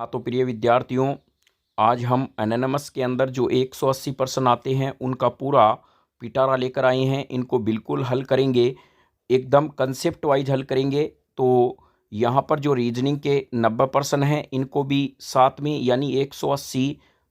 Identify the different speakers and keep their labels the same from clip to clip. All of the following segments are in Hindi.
Speaker 1: हाँ तो प्रिय विद्यार्थियों, आज हम एनोनिमस के अंदर जो 180 प्रश्न आते हैं उनका पूरा पिटारा लेकर आए हैं। इनको बिल्कुल हल करेंगे, एकदम कंसेप्ट वाइज हल करेंगे। तो यहाँ पर जो रीजनिंग के 90 प्रश्न हैं इनको भी साथ में यानी 180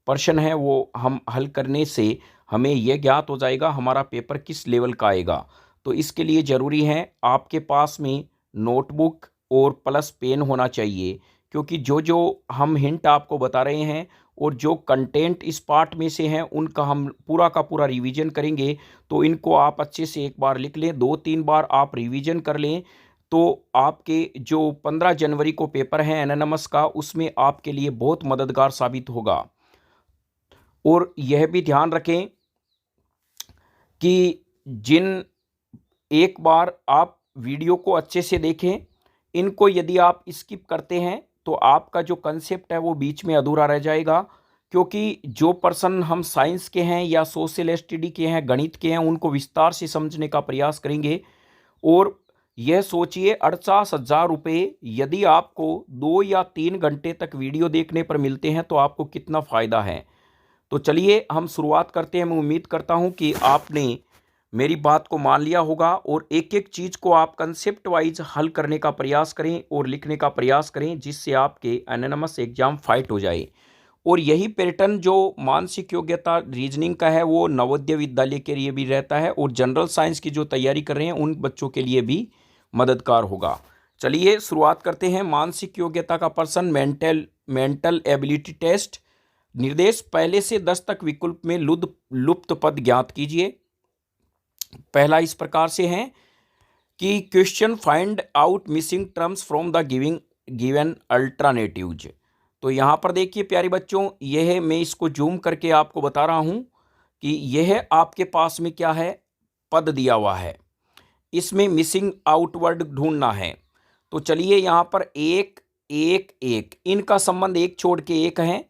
Speaker 1: प्रश्न है वो हम हल करने से हमें यह ज्ञात हो जाएगा हमारा पेपर किस लेवल का आएगा। तो इसके लिए ज़रूरी है आपके पास में नोटबुक और प्लस पेन होना चाहिए, क्योंकि जो जो हम हिंट आपको बता रहे हैं और जो कंटेंट इस पार्ट में से हैं उनका हम पूरा का पूरा रिवीजन करेंगे। तो इनको आप अच्छे से एक बार लिख लें, 2-3 बार आप रिवीजन कर लें, तो आपके जो 15 जनवरी को पेपर है एनोनिमस का उसमें आपके लिए बहुत मददगार साबित होगा। और यह भी ध्यान रखें कि जिन एक बार आप वीडियो को अच्छे से देखें, इनको यदि आप स्किप करते हैं तो आपका जो कंसेप्ट है वो बीच में अधूरा रह जाएगा। क्योंकि जो पर्सन हम साइंस के हैं या सोशल स्टडी के हैं, गणित के हैं, उनको विस्तार से समझने का प्रयास करेंगे। और यह सोचिए 48,000 रुपये यदि आपको 2 या 3 घंटे तक वीडियो देखने पर मिलते हैं तो आपको कितना फ़ायदा है। तो चलिए हम शुरुआत करते हैं। मैं उम्मीद करता हूं कि आपने मेरी बात को मान लिया होगा और एक एक चीज़ को आप कंसेप्ट वाइज हल करने का प्रयास करें और लिखने का प्रयास करें, जिससे आपके एनोनिमस एग्जाम फाइट हो जाए। और यही पैटर्न जो मानसिक योग्यता रीजनिंग का है वो नवोदय विद्यालय के लिए भी रहता है और जनरल साइंस की जो तैयारी कर रहे हैं उन बच्चों के लिए भी मददगार होगा। चलिए शुरुआत करते हैं। मानसिक योग्यता का प्रश्न, मेंटल एबिलिटी टेस्ट। निर्देश, पहले से 10 तक विकल्प में लुप्त पद ज्ञात कीजिए। पहला इस प्रकार से है कि question find out missing terms from the given alternatives. तो यहाँ पर देखिए प्यारे बच्चों, यह मैं इसको जूम करके आपको बता रहा हूँ कि यह आपके पास में क्या है, पद दिया हुआ है, इसमें मिसिंग आउट वर्ड ढूंढना है। तो चलिए यहाँ पर एक एक एक, इनका संबंध एक छोड़ के एक है,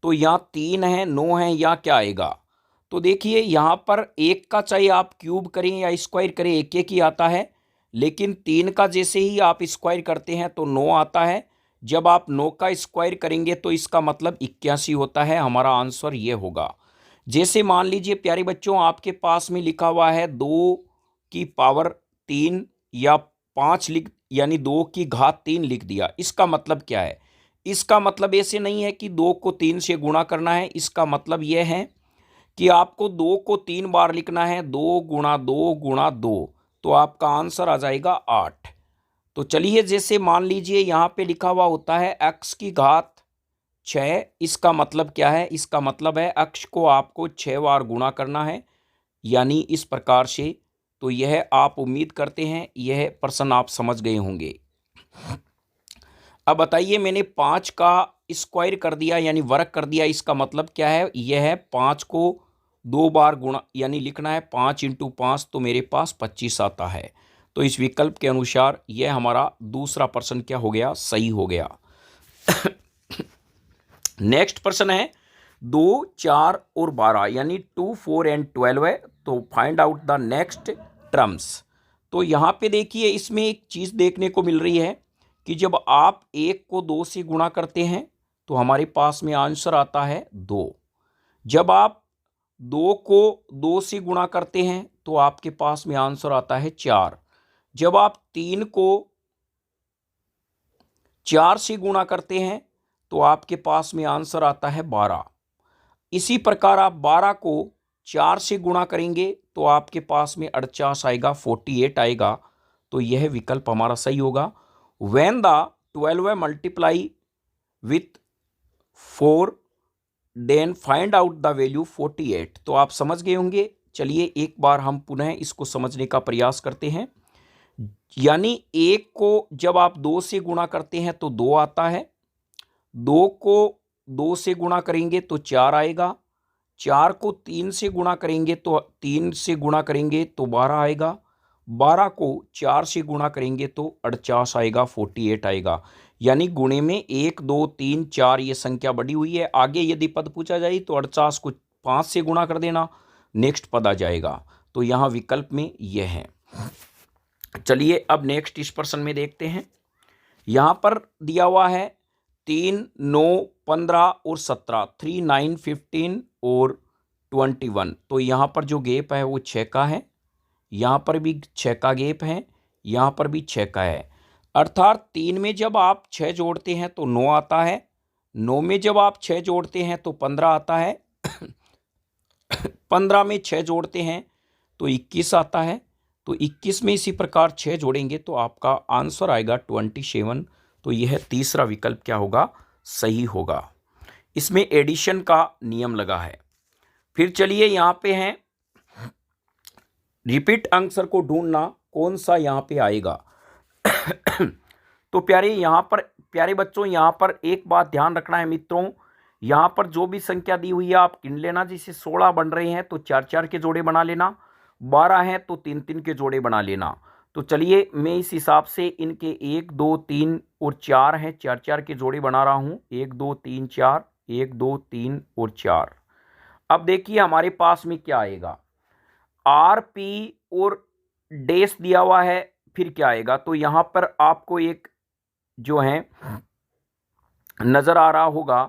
Speaker 1: तो यहाँ 3 है, 9 है, या क्या आएगा। तो देखिए यहाँ पर एक का चाहे आप क्यूब करें या स्क्वायर करें एक एक ही आता है, लेकिन 3 का जैसे ही आप स्क्वायर करते हैं तो 9 आता है। जब आप 9 का स्क्वायर करेंगे तो इसका मतलब 81 होता है। हमारा आंसर ये होगा। जैसे मान लीजिए प्यारे बच्चों आपके पास में लिखा हुआ है 2 की पावर 3 या 5 लिख यानी 2 की घात 3 लिख दिया। इसका मतलब क्या है? इसका मतलब ऐसे नहीं है कि 2 को 3 से गुणा करना है। इसका मतलब यह है कि आपको 2 को 3 बार लिखना है, 2 गुणा 2 गुणा 2, तो आपका आंसर आ जाएगा 8। तो चलिए जैसे मान लीजिए यहाँ पे लिखा हुआ होता है x की घात 6। इसका मतलब क्या है? इसका मतलब है x को आपको 6 बार गुणा करना है, यानी इस प्रकार से। तो यह आप उम्मीद करते हैं यह प्रश्न आप समझ गए होंगे। अब बताइए, मैंने 5 का स्क्वायर कर दिया यानी वर्ग कर दिया, इसका मतलब क्या है? यह है 5 को 2 बार गुणा यानी लिखना है 5 इंटू 5, तो मेरे पास 25 आता है। तो इस विकल्प के अनुसार यह हमारा दूसरा प्रश्न क्या हो गया? सही हो गया। नेक्स्ट प्रश्न है 2, 4 और 12 यानी 2, 4 एंड 12 है। तो find out the next terms. तो यहाँ पे देखिए इसमें एक चीज़ देखने को मिल रही है कि जब आप 1 को 2 से गुणा करते हैं तो हमारे पास में आंसर आता है 2। जब आप 2 को 2 से गुणा करते हैं तो आपके पास में आंसर आता है 4। जब आप 3 को 4 से गुणा करते हैं तो आपके पास में आंसर आता है 12। इसी प्रकार आप 12 को 4 से गुणा करेंगे तो आपके पास में 48 आएगा, 48 आएगा। तो यह विकल्प हमारा सही होगा। When the 12 multiply with 4 then find out the value 48। तो आप समझ गए होंगे। चलिए एक बार हम पुनः इसको समझने का प्रयास करते हैं। यानी 1 को जब आप 2 से गुणा करते हैं तो 2 आता है, 2 को 2 से गुणा करेंगे तो 4 आएगा, 4 को 3 से गुणा करेंगे तो 3 से गुणा करेंगे तो 12 आएगा, 12 को 4 से गुणा करेंगे तो 48 आएगा, 48 आएगा। यानी गुणे में 1, 2, 3, 4 ये संख्या बढ़ी हुई है। आगे यदि पद पूछा जाए तो 48 को 5 से गुणा कर देना, नेक्स्ट पद आ जाएगा। तो यहाँ विकल्प में यह है। चलिए अब नेक्स्ट इस प्रश्न में देखते हैं। यहाँ पर दिया हुआ है 3, 9, 15 और 17, 3, 9, 15 और 21। तो यहाँ पर जो गैप है वो 6 का है, यहाँ पर भी 6 का गैप है, यहाँ पर भी 6 का है। अर्थात 3 में जब आप 6 जोड़ते हैं तो 9 आता है, 9 में जब आप 6 जोड़ते हैं तो 15 आता है, 15 में 6 जोड़ते हैं तो 21 आता है। तो 21 में इसी प्रकार 6 जोड़ेंगे तो आपका आंसर आएगा 27। तो यह तीसरा विकल्प क्या होगा, सही होगा। इसमें एडिशन का नियम लगा है। फिर चलिए यहाँ पे हैं रिपीट आंसर को ढूंढना, कौन सा यहाँ पे आएगा। तो प्यारे बच्चों, यहाँ पर एक बात ध्यान रखना है मित्रों, यहाँ पर जो भी संख्या दी हुई है आप गिन लेना। जैसे 16 बन रहे हैं तो 4-4 के जोड़े बना लेना, 12 हैं तो 3-3 के जोड़े बना लेना। तो चलिए मैं इस हिसाब से इनके 1, 2, 3 और 4 हैं, 4-4 के जोड़े बना रहा हूँ। 1, 2, 3, 4, 1, 2, 3 और 4। अब देखिए हमारे पास में क्या आएगा, आर पी और डैश दिया हुआ है, फिर क्या आएगा। तो यहाँ पर आपको एक जो है नजर आ रहा होगा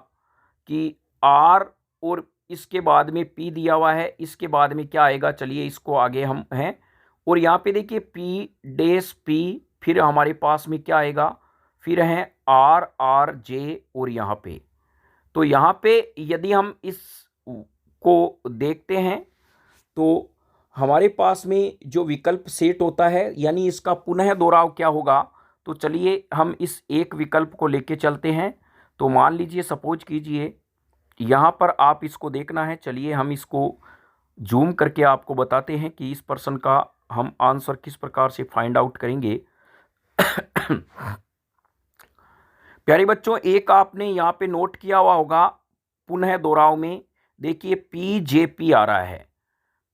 Speaker 1: कि आर और इसके बाद में पी दिया हुआ है, इसके बाद में क्या आएगा, चलिए इसको आगे हम हैं। और यहाँ पे देखिए पी डैश पी, फिर हमारे पास में क्या आएगा, फिर है आर आर जे और यहाँ पे। तो यहाँ पे यदि हम इस को देखते हैं तो हमारे पास में जो विकल्प सेट होता है, यानी इसका पुनः दोहराव क्या होगा। तो चलिए हम इस एक विकल्प को लेके चलते हैं। तो मान लीजिए, सपोज कीजिए, यहाँ पर आप इसको देखना है। चलिए हम इसको जूम करके आपको बताते हैं कि इस प्रश्न का हम आंसर किस प्रकार से फाइंड आउट करेंगे। प्यारे बच्चों, एक आपने यहाँ पे नोट किया हुआ होगा, पुनः दोहराव में देखिए पी जे पी आ रहा है,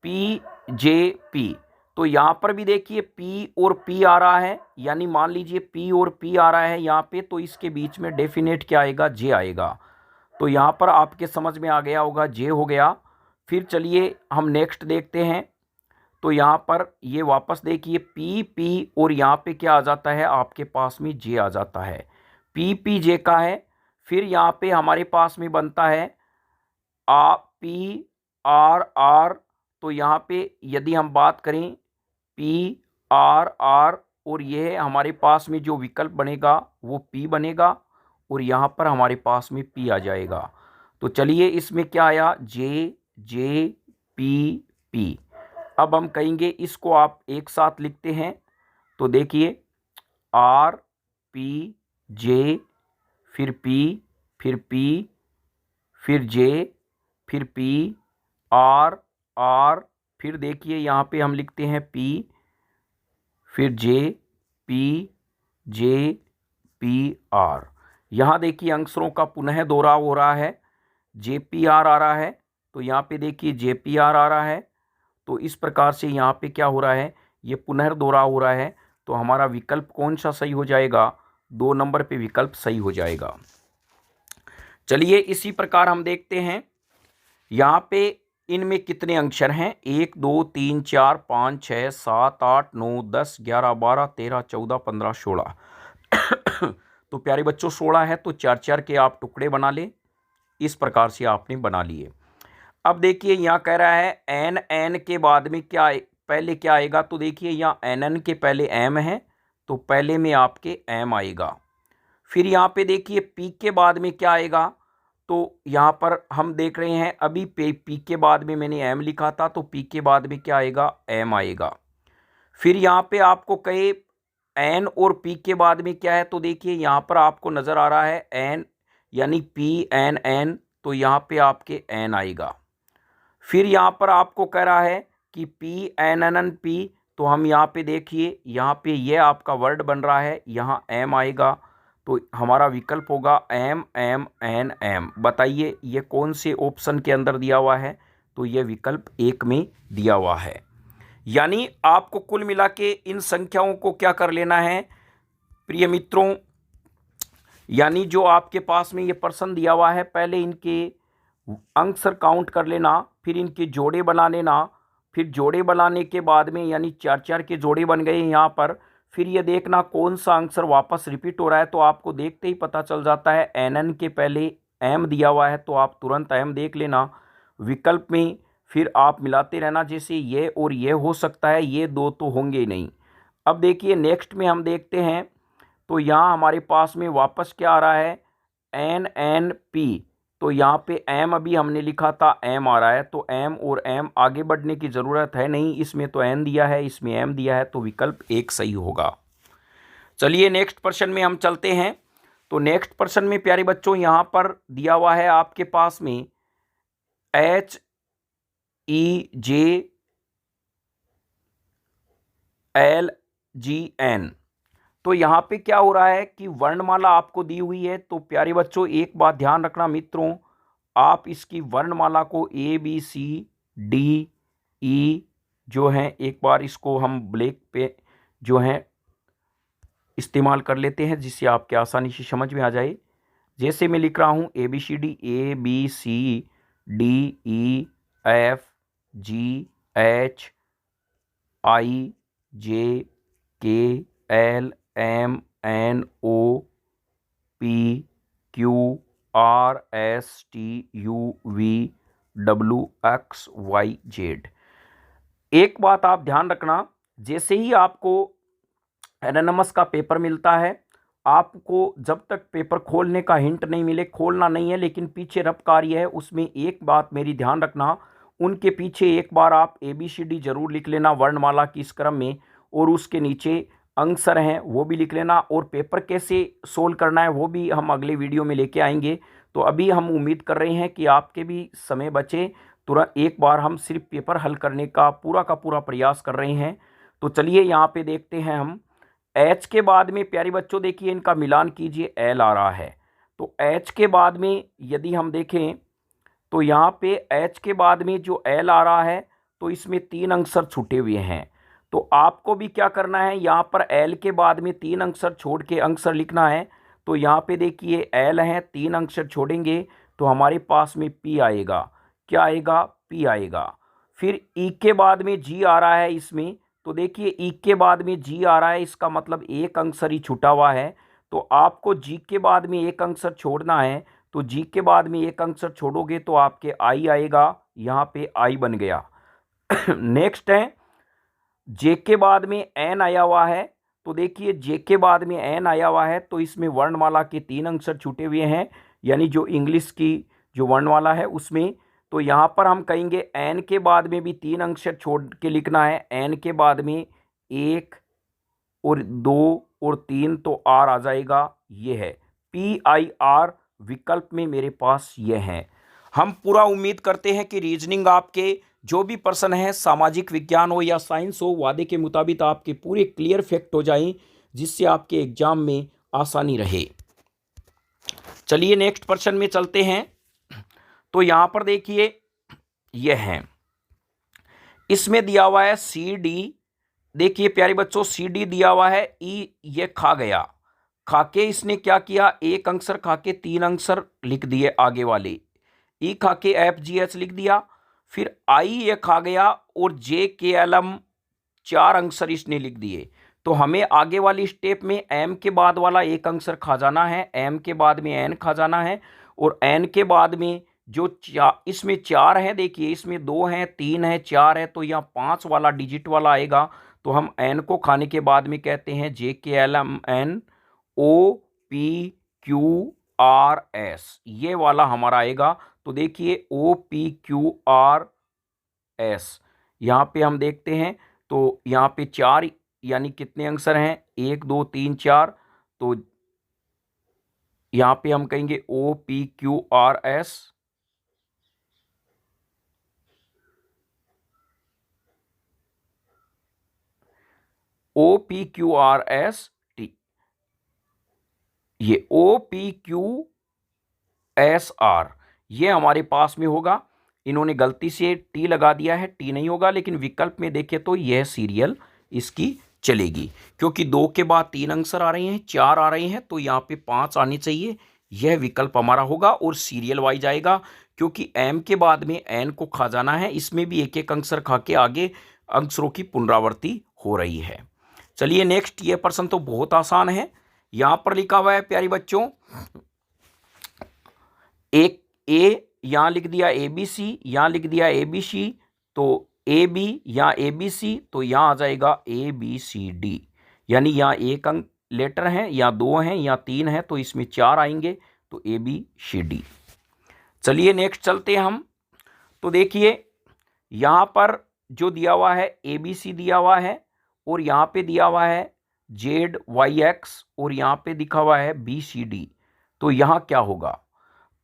Speaker 1: पी जे पी। तो यहाँ पर भी देखिए पी और पी आ रहा है, यानी मान लीजिए पी और पी आ रहा है यहाँ पे, तो इसके बीच में डेफिनेट क्या आएगा, जे आएगा। तो यहाँ पर आपके समझ में आ गया होगा, जे हो गया। फिर चलिए हम नेक्स्ट देखते हैं। तो यहाँ पर ये वापस देखिए पी पी और यहाँ पे क्या आ जाता है, आपके पास में जे आ जाता है, पी पी जे का है। फिर यहाँ पे हमारे पास में बनता है आ पी आर आर। तो यहाँ पे यदि हम बात करें पी आर आर, और ये हमारे पास में जो विकल्प बनेगा वो पी बनेगा, और यहाँ पर हमारे पास में पी आ जाएगा। तो चलिए इसमें क्या आया, जे जे पी पी। अब हम कहेंगे इसको आप एक साथ लिखते हैं। तो देखिए आर पी जे, फिर पी, फिर पी, फिर जे, फिर पी आर आर, फिर देखिए यहाँ पे हम लिखते हैं पी, फिर J P J P R. यहाँ देखिए अक्षरों का पुनः दोहराव हो रहा है, जे पी आर आ रहा है, तो यहाँ पे देखिए जे पी आर आ रहा है। तो इस प्रकार से यहाँ पे क्या हो रहा है, ये पुनः दोहराव हो रहा है। तो हमारा विकल्प कौन सा सही हो जाएगा, 2 नंबर पे विकल्प सही हो जाएगा। चलिए इसी प्रकार हम देखते हैं यहाँ पे इनमें कितने अक्षर हैं, 1 2 3 4 5 6 7 8 9 10 11 12 13 14 15 16। तो प्यारे बच्चों 16 है, तो 4-4 के आप टुकड़े बना लें। इस प्रकार से आपने बना लिए। अब देखिए यहाँ कह रहा है एन एन के बाद में क्या पहले क्या आएगा। तो देखिए यहाँ एन एन के पहले एम है, तो पहले में आपके एम आएगा। फिर यहाँ पे देखिए पी के बाद में क्या आएगा। तो यहाँ पर हम देख रहे हैं अभी पी के बाद में मैंने एम लिखा था, तो पी के बाद में क्या आएगा, एम आएगा। फिर यहाँ पे आपको कहे एन और पी के बाद में क्या है। तो देखिए यहाँ पर आपको नज़र आ रहा है एन, यानी पी एन एन, तो यहाँ पे आपके एन आएगा। फिर यहाँ पर आपको कह रहा है कि P N N N P, तो हम यहाँ पे देखिए यहाँ पे ये आपका वर्ड बन रहा है, यहाँ एम आएगा। तो हमारा विकल्प होगा एम एम एन एम। बताइए ये कौन से ऑप्शन के अंदर दिया हुआ है। तो ये विकल्प 1 में दिया हुआ है। यानी आपको कुल मिला के इन संख्याओं को क्या कर लेना है प्रिय मित्रों, यानी जो आपके पास में ये प्रश्न दिया हुआ है, पहले इनके अक्षर काउंट कर लेना, फिर इनके जोड़े बना लेना। फिर जोड़े बनाने के बाद में यानी 4-4 के जोड़े बन गए यहाँ पर, फिर ये देखना कौन सा आंसर वापस रिपीट हो रहा है, तो आपको देखते ही पता चल जाता है एन के पहले एम दिया हुआ है तो आप तुरंत एम देख लेना विकल्प में, फिर आप मिलाते रहना, जैसे ये और ये हो सकता है, ये दो तो होंगे ही नहीं। अब देखिए नेक्स्ट में हम देखते हैं, तो यहाँ हमारे पास में वापस क्या आ रहा है, एन एन पी, तो यहाँ पे एम अभी हमने लिखा था एम आ रहा है, तो एम और एम आगे बढ़ने की ज़रूरत है नहीं, इसमें तो एन दिया है, इसमें एम दिया है, तो विकल्प एक सही होगा। चलिए नेक्स्ट प्रश्न में हम चलते हैं। तो नेक्स्ट प्रश्न में प्यारे बच्चों यहाँ पर दिया हुआ है आपके पास में HEJLGN। तो यहाँ पे क्या हो रहा है कि वर्णमाला आपको दी हुई है, तो प्यारे बच्चों एक बात ध्यान रखना मित्रों, आप इसकी वर्णमाला को ABCDE जो है, एक बार इसको हम ब्लैक पे जो है इस्तेमाल कर लेते हैं जिससे आपके आसानी से समझ में आ जाए। जैसे मैं लिख रहा हूँ ABCDEFGHIJKLMNOPQRSTUVWXYZ। एक बात आप ध्यान रखना, जैसे ही आपको एनोनिमस का पेपर मिलता है, आपको जब तक पेपर खोलने का हिंट नहीं मिले खोलना नहीं है, लेकिन पीछे रफ कार्य है उसमें एक बात मेरी ध्यान रखना, उनके पीछे एक बार आप ABCD जरूर लिख लेना वर्णमाला की इस क्रम में, और उसके नीचे आंसर हैं वो भी लिख लेना, और पेपर कैसे सोल्व करना है वो भी हम अगले वीडियो में लेके आएंगे। तो अभी हम उम्मीद कर रहे हैं कि आपके भी समय बचे, तुरंत एक बार हम सिर्फ पेपर हल करने का पूरा प्रयास कर रहे हैं। तो चलिए यहाँ पे देखते हैं हम एच के बाद में प्यारे बच्चों देखिए इनका मिलान कीजिए, एल आ रहा है, तो एच के बाद में यदि हम देखें तो यहाँ पे एच के बाद में जो एल आ रहा है, तो इसमें 3 अक्षर छूटे हुए हैं, तो आपको भी क्या करना है, यहाँ पर एल के बाद में 3 अक्षर छोड़ के अक्षर लिखना है। तो यहाँ पे देखिए एल है, 3 अक्षर छोड़ेंगे तो हमारे पास में पी आएगा, क्या आएगा, पी आएगा। फिर ई के बाद में जी आ रहा है इसमें, तो देखिए ई के बाद में जी आ रहा है, इसका मतलब एक अक्षर ही छूटा हुआ है, तो आपको जी के बाद में एक अक्षर छोड़ना है, तो जी के बाद में एक अक्षर छोड़ोगे तो आपके आई आएगा, यहाँ पे आई बन गया। नेक्स्ट है जे के बाद में एन आया हुआ है, तो देखिए जे के बाद में एन आया हुआ है, तो इसमें वर्णमाला के 3 अक्षर छूटे हुए हैं, यानी जो इंग्लिश की जो वर्णमाला है उसमें, तो यहाँ पर हम कहेंगे एन के बाद में भी 3 अक्षर छोड़ के लिखना है, एन के बाद में 1 और 2 और 3, तो आर आ जाएगा, ये है PIR विकल्प में मेरे पास ये है। हम पूरा उम्मीद करते हैं कि रीजनिंग आपके जो भी प्रश्न है, सामाजिक विज्ञान हो या साइंस हो, वादे के मुताबिक आपके पूरे क्लियर फैक्ट हो जाएं, जिससे आपके एग्जाम में आसानी रहे। चलिए नेक्स्ट प्रश्न में चलते हैं। तो यहां पर देखिए यह है, इसमें दिया हुआ है CD, देखिए प्यारे बच्चों CD दिया हुआ है, ई ये खा गया, खाके इसने क्या किया, एक अक्षर खाके 3 अक्षर लिख दिए आगे वाले, ई खाके FGH लिख दिया, फिर आई ये खा गया और JKLM 4 अक्षर इसने लिख दिए। तो हमें आगे वाली स्टेप में एम के बाद वाला एक अक्षर खा जाना है, एम के बाद में एन खा जाना है, और एन के बाद में जो इसमें 4 है, देखिए इसमें 2 है, 3 है, 4 है, तो यहाँ 5 वाला डिजिट वाला आएगा, तो हम एन को खाने के बाद में कहते हैं JKLMNOPQRS, ये वाला हमारा आएगा। तो देखिए OPQRS यहाँ पे हम देखते हैं, तो यहाँ पे 4 यानी कितने अक्षर हैं, 1 2 3 4, तो यहाँ पे हम कहेंगे OPQRS, OPQRST, ये OPQSR ये हमारे पास में होगा। इन्होंने गलती से टी लगा दिया है, टी नहीं होगा, लेकिन विकल्प में देखें तो यह सीरियल इसकी चलेगी, क्योंकि 2 के बाद 3 अक्षर आ रहे हैं, 4 आ रहे हैं, तो यहाँ पे 5 आने चाहिए, यह विकल्प हमारा होगा, और सीरियल वाइज आएगा, क्योंकि एम के बाद में एन को खा जाना है, इसमें भी एक एक अक्षर खा के आगे अक्षरों की पुनरावृत्ति हो रही है। चलिए नेक्स्ट, ये प्रश्न तो बहुत आसान है। यहां पर लिखा हुआ है प्यारे बच्चों, एक ए यहां लिख दिया ए बी सी, यहां लिख दिया ए बी सी, तो ए बी या ए बी सी, तो यहां आ जाएगा ए बी सी डी। यानी यहाँ एक अंक लेटर हैं या दो हैं या तीन हैं, तो इसमें चार आएंगे, तो ए बी सी डी। चलिए नेक्स्ट चलते हैं हम। तो देखिए यहां पर जो दिया हुआ है ए बी सी दिया हुआ है, और यहां पे दिया हुआ है जेड वाई एक्स, और यहां पे दिखा हुआ है बी सी डी। तो यहां क्या होगा?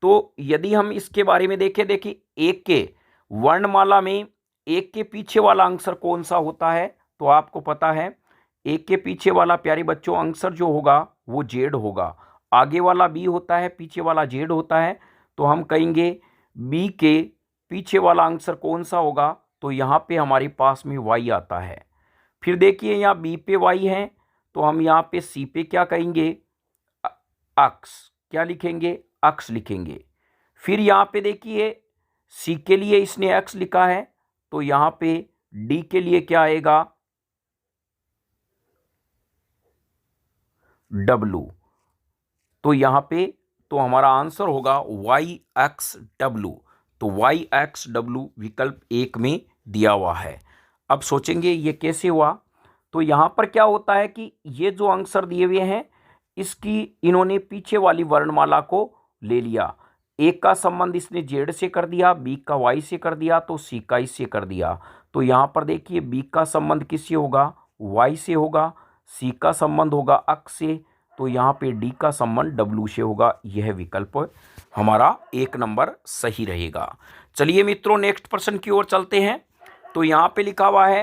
Speaker 1: तो यदि हम इसके बारे में देखें, देखिए एक के वर्णमाला में एक के पीछे वाला अक्षर कौन सा होता है? तो आपको पता है एक के पीछे वाला प्यारे बच्चों अक्षर जो होगा वो जेड होगा। आगे वाला बी होता है, पीछे वाला जेड होता है। तो हम कहेंगे बी के पीछे वाला अक्षर कौन सा होगा? तो यहाँ पे हमारे पास में वाई आता है। फिर देखिए यहाँ बी पे वाई है, तो हम यहाँ पे सी पे क्या कहेंगे? अक्स। क्या लिखेंगे? अक्स लिखेंगे। फिर यहाँ पे देखिए सी के लिए इसने एक्स लिखा है, तो यहाँ पे डी के लिए क्या आएगा? डब्लू। तो यहाँ पे तो हमारा आंसर होगा वाई एक्स डब्लू। तो वाई एक्स डब्लू विकल्प एक में दिया हुआ है। अब सोचेंगे ये कैसे हुआ? तो यहाँ पर क्या होता है कि ये जो आंसर दिए हुए हैं इसकी इन्होंने पीछे वाली वर्णमाला को ले लिया। एक का संबंध इसने जेड से कर दिया, बी का वाई से कर दिया, तो सी का इससे कर दिया। तो यहाँ पर देखिए बी का संबंध किससे होगा? वाई से होगा। सी का संबंध होगा अक्स से, तो यहाँ पे डी का संबंध डब्लू से होगा। यह विकल्प हमारा एक नंबर सही रहेगा। चलिए मित्रों नेक्स्ट प्रश्न की ओर चलते हैं। तो यहाँ पे लिखा हुआ है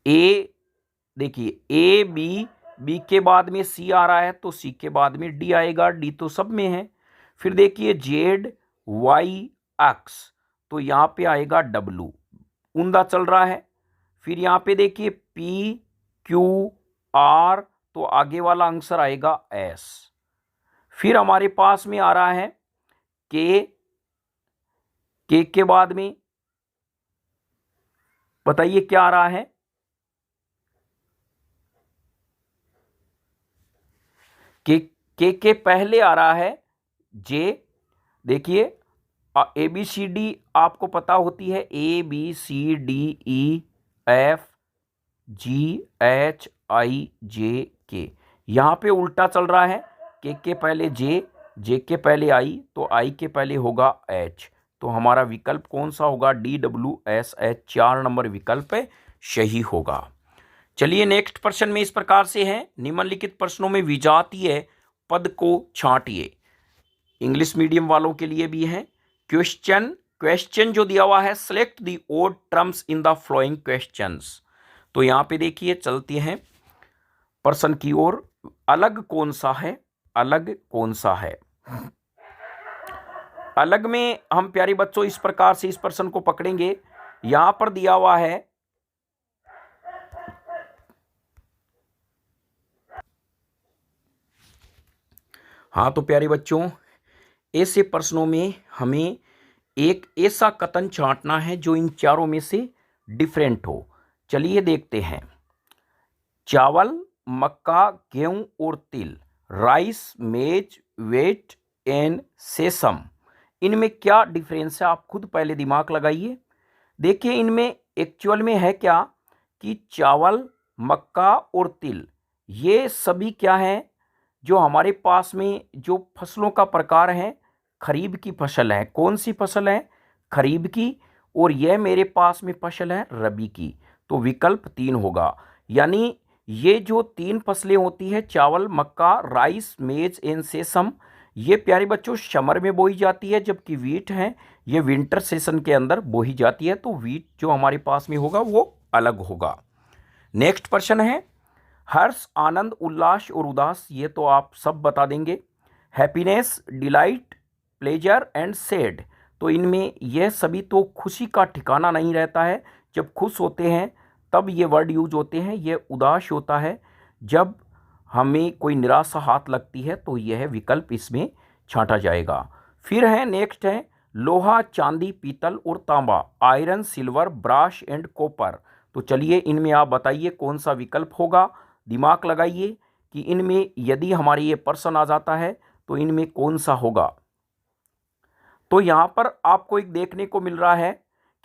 Speaker 1: ए, देखिए ए बी, बी के बाद में सी आ रहा है, तो सी के बाद में डी आएगा, डी तो सब में है। फिर देखिए जेड वाई एक्स, तो यहाँ पे आएगा डब्लू, ऊंधा चल रहा है। फिर यहाँ पे देखिए पी क्यू आर, तो आगे वाला आंसर आएगा एस। फिर हमारे पास में आ रहा है के बाद में बताइए क्या आ रहा है? के पहले आ रहा है जे। देखिए ए बी सी डी आपको पता होती है, A B C D E F G H I J K. यहां पे उल्टा चल रहा है, के पहले जे के पहले आई, तो आई के पहले होगा एच। तो हमारा विकल्प कौन सा होगा? D W S H, 4 number विकल्प सही होगा। चलिए नेक्स्ट प्रश्न में इस प्रकार से है, निम्नलिखित प्रश्नों में विजातीय पद को छांटिए। इंग्लिश मीडियम वालों के लिए भी है। क्वेश्चन जो दिया हुआ है, select the odd terms in the following questions. तो यहां पे देखिए चलते हैं प्रश्न की ओर। अलग कौन सा है? अलग कौन सा है? अलग में हम प्यारे बच्चों इस प्रकार से इस प्रश्न को पकड़ेंगे। यहां पर दिया हुआ है हाँ, तो प्यारे बच्चों ऐसे प्रश्नों में हमें एक ऐसा कथन छांटना है जो इन चारों में से डिफरेंट हो। चलिए देखते हैं। चावल, मक्का, गेहूं और तिल, राइस, मेज, वेट एंड सेसम, इनमें क्या डिफरेंस है? आप खुद पहले दिमाग लगाइए। देखिए इनमें एक्चुअल में है क्या कि चावल, मक्का और तिल ये सभी क्या है, जो हमारे पास में जो फसलों का प्रकार है, खरीफ की फसल है। कौन सी फसल है? खरीफ की। और यह मेरे पास में फसल है रबी की। तो विकल्प 3 होगा। यानी ये जो 3 फसलें होती है, चावल, मक्का, राइस, मेज एंड सेसम, ये प्यारे बच्चों समर में बोई जाती है, जबकि वीट है ये विंटर सीजन के अंदर बोई जाती है। तो वीट जो हमारे पास में होगा वो अलग होगा। नेक्स्ट प्रश्न है, हर्ष, आनंद, उल्लास और उदास, ये तो आप सब बता देंगे। Happiness, delight, pleasure and sad, तो इनमें यह सभी तो खुशी का ठिकाना नहीं रहता है। जब खुश होते हैं तब ये वर्ड यूज होते हैं। यह उदास होता है जब हमें कोई निराशा हाथ लगती है, तो यह विकल्प इसमें छांटा जाएगा। फिर है नेक्स्ट है लोहा, चांदी, पीतल और तांबा, iron, silver, brass and copper, तो चलिए इनमें आप बताइए कौन सा विकल्प होगा। दिमाग लगाइए कि इनमें यदि हमारे ये प्रश्न आ जाता है तो इनमें कौन सा होगा। तो यहाँ पर आपको एक देखने को मिल रहा है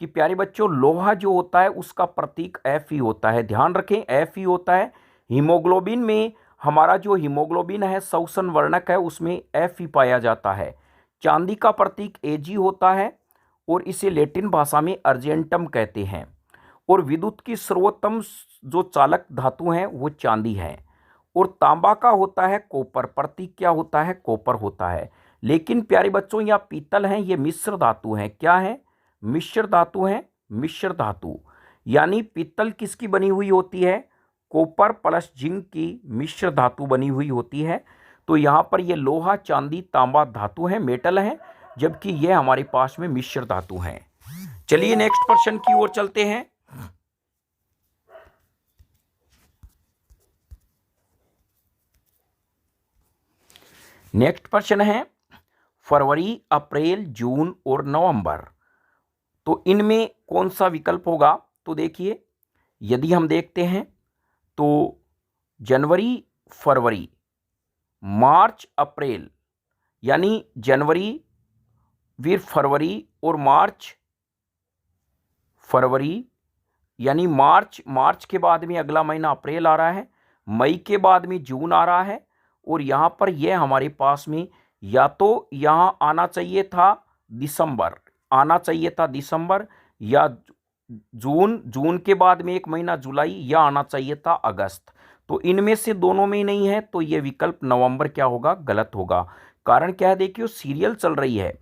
Speaker 1: कि प्यारे बच्चों, लोहा जो होता है उसका प्रतीक Fe होता है। ध्यान रखें, Fe होता है। हीमोग्लोबिन में हमारा जो हीमोग्लोबिन है श्वसन वर्णक है, उसमें Fe पाया जाता है। चांदी का प्रतीक Ag होता है और इसे लैटिन भाषा में अर्जेंटम कहते हैं। और विद्युत की सर्वोत्तम जो चालक धातु है वो चांदी है। और तांबा का होता है कॉपर, प्रतीक क्या होता है? कॉपर होता है। लेकिन प्यारे बच्चों, यहाँ पीतल है, ये मिश्र धातु है। क्या है? मिश्र धातु है। मिश्र धातु यानी पीतल किसकी बनी हुई होती है? कॉपर प्लस जिंक की मिश्र धातु बनी हुई होती है। तो यहाँ पर ये लोहा, चांदी, तांबा धातु है, मेटल है, जबकि ये हमारे पास में मिश्र धातु है। चलिए नेक्स्ट प्रश्न की ओर चलते हैं। नेक्स्ट प्रश्न है फरवरी, अप्रैल, जून और नवंबर, तो इनमें कौन सा विकल्प होगा? तो देखिए, यदि हम देखते हैं तो जनवरी, फरवरी, मार्च, अप्रैल, यानी जनवरी, फिर फरवरी और मार्च, फरवरी यानी मार्च के बाद में अगला महीना अप्रैल आ रहा है, मई के बाद में जून आ रहा है, और यहाँ पर यह हमारे पास में या तो यहाँ आना चाहिए था दिसंबर, या जून के बाद में एक महीना जुलाई, या आना चाहिए था अगस्त। तो इनमें से दोनों में नहीं है, तो ये विकल्प नवंबर क्या होगा? गलत होगा। कारण क्या है? देखिए, सीरियल चल रही है।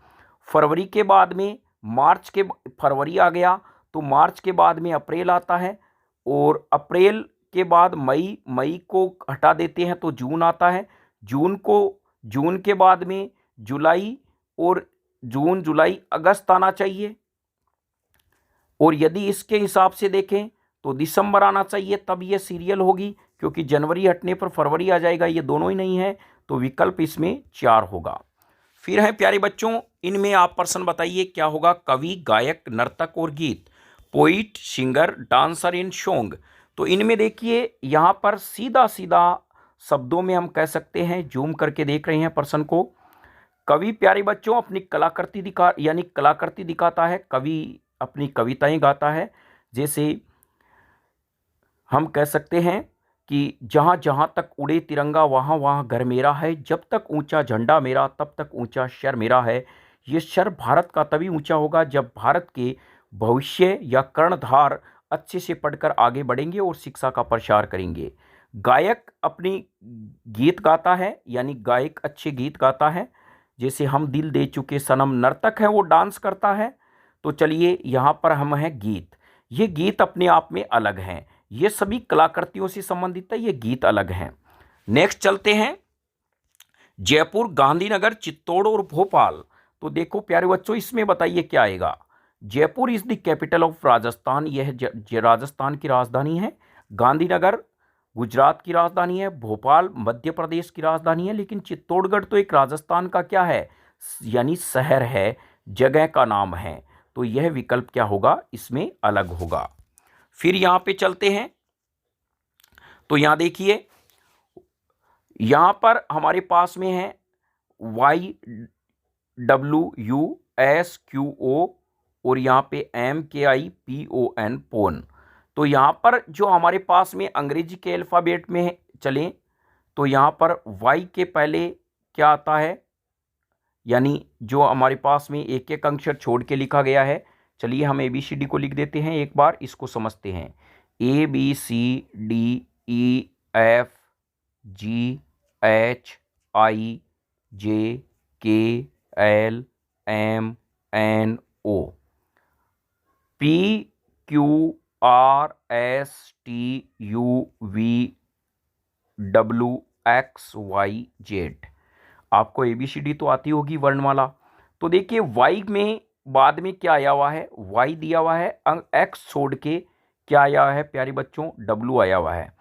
Speaker 1: फरवरी के बाद में फरवरी आ गया, तो मार्च के बाद में अप्रैल आता है, और अप्रैल के बाद मई को हटा देते हैं तो जून आता है, जून के बाद में जुलाई, और जून, जुलाई, अगस्त आना चाहिए। और यदि इसके हिसाब से देखें तो दिसंबर आना चाहिए, तब ये सीरियल होगी, क्योंकि जनवरी हटने पर फरवरी आ जाएगा। ये दोनों ही नहीं है, तो विकल्प इसमें 4 होगा। फिर है प्यारे बच्चों, इनमें आप प्रश्न बताइए क्या होगा? कवि, गायक, नर्तक और गीत, पोइट, सिंगर, डांसर इन सॉन्ग। तो इनमें देखिए, यहाँ पर सीधा सीधा शब्दों में हम कह सकते हैं, जूम करके देख रहे हैं प्रश्न को। कवि प्यारे बच्चों अपनी कलाकृति दिखाता है। कवि अपनी कविताएं गाता है। जैसे हम कह सकते हैं कि जहाँ जहाँ तक उड़े तिरंगा वहाँ वहाँ घर मेरा है, जब तक ऊंचा झंडा मेरा तब तक ऊंचा शर मेरा है। ये शर भारत का तभी ऊंचा होगा जब भारत के भविष्य या कर्णधार अच्छे से पढ़कर आगे बढ़ेंगे और शिक्षा का प्रसार करेंगे। गायक अपनी गीत गाता है, यानी गायक अच्छे गीत गाता है, जैसे हम दिल दे चुके सनम। नर्तक है, वो डांस करता है। तो चलिए यहाँ पर हम हैं गीत। ये गीत अपने आप में अलग हैं, ये सभी कलाकृतियों से संबंधित है, ये गीत अलग हैं। नेक्स्ट चलते हैं, जयपुर, गांधीनगर, चित्तौड़ और भोपाल। तो देखो प्यारे बच्चों, इसमें बताइए क्या आएगा? Jaipur is the capital of Rajasthan, यह राजस्थान की राजधानी है। गांधीनगर गुजरात की राजधानी है। भोपाल मध्य प्रदेश की राजधानी है। लेकिन चित्तौड़गढ़ तो एक राजस्थान का क्या है? यानी शहर है, जगह का नाम है। तो यह विकल्प क्या होगा? इसमें अलग होगा। फिर यहाँ पे चलते हैं, तो यहाँ देखिए, यहाँ पर हमारे पास में है YWUSQO और यहाँ पे MKIPON, पोन। तो यहाँ पर जो हमारे पास में अंग्रेजी के अल्फ़ाबेट में चलें तो यहाँ पर Y के पहले क्या आता है? यानी जो हमारे पास में एक एक अक्षर छोड़ के लिखा गया है। चलिए हम ABCD को लिख देते हैं, एक बार इसको समझते हैं। ABCDEFGHIJKLMNO PQRSTUVWXYZ। आपको ABCD तो आती होगी वर्णमाला। तो देखिए, Y में बाद में क्या आया हुआ है? Y दिया हुआ है, X छोड़ के क्या आया है प्यारे बच्चों? W आया हुआ है।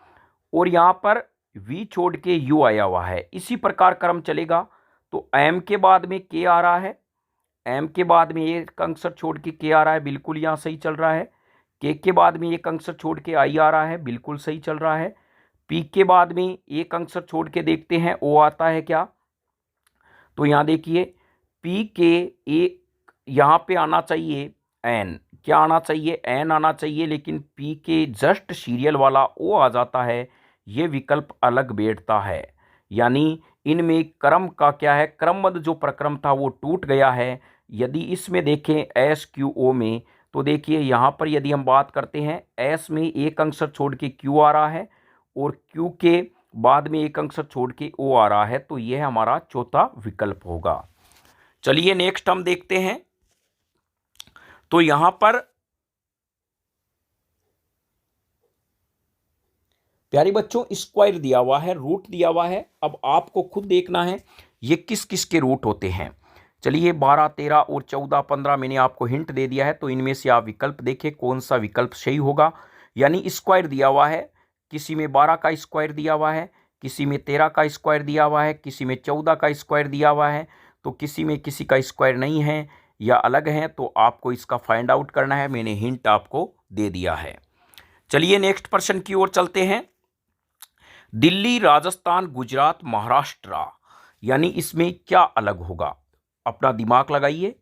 Speaker 1: और यहाँ पर V छोड़ के U आया हुआ है। इसी प्रकार क्रम चलेगा। तो M के बाद में K आ रहा है, M के बाद में एक अक्षर छोड़ के K आ रहा है, बिल्कुल यहाँ सही चल रहा है। के बाद में एक अक्षर छोड़ के आई आ रहा है, बिल्कुल सही चल रहा है। पी के बाद में एक अक्षर छोड़ के देखते हैं ओ आता है क्या, तो यहाँ देखिए पी के एक यहाँ पे आना चाहिए एन, क्या आना चाहिए, एन आना चाहिए, लेकिन पी के जस्ट सीरियल वाला ओ आ जाता है। ये विकल्प अलग बैठता है, यानी इनमें क्रम का क्या है, क्रमबद्ध जो प्रक्रम था वो टूट गया है। यदि इसमें देखें एस क्यू ओ में, तो देखिए यहाँ पर यदि हम बात करते हैं एस में एक अक्षर छोड़ के क्यू आ रहा है और क्यू के बाद में एक अक्षर छोड़ के ओ आ रहा है, तो यह हमारा चौथा विकल्प होगा। चलिए नेक्स्ट हम देखते हैं। तो यहां पर प्यारे बच्चों स्क्वायर दिया हुआ है, रूट दिया हुआ है। अब आपको खुद देखना है ये किस किस के रूट होते हैं। चलिए 12, 13 और 14, 15 मैंने आपको हिंट दे दिया है, तो इनमें से आप विकल्प देखें कौन सा विकल्प सही होगा। यानी स्क्वायर दिया हुआ है, किसी में 12 का स्क्वायर दिया हुआ है, किसी में 13 का स्क्वायर दिया हुआ है, किसी में 14 का स्क्वायर दिया हुआ है, तो किसी में किसी का स्क्वायर नहीं है या अलग है, तो आपको इसका फाइंड आउट करना है। मैंने हिंट आपको दे दिया है। चलिए नेक्स्ट प्रश्न की ओर चलते हैं। दिल्ली, राजस्थान, गुजरात, महाराष्ट्र, यानी इसमें क्या अलग होगा, अपना दिमाग लगाइए।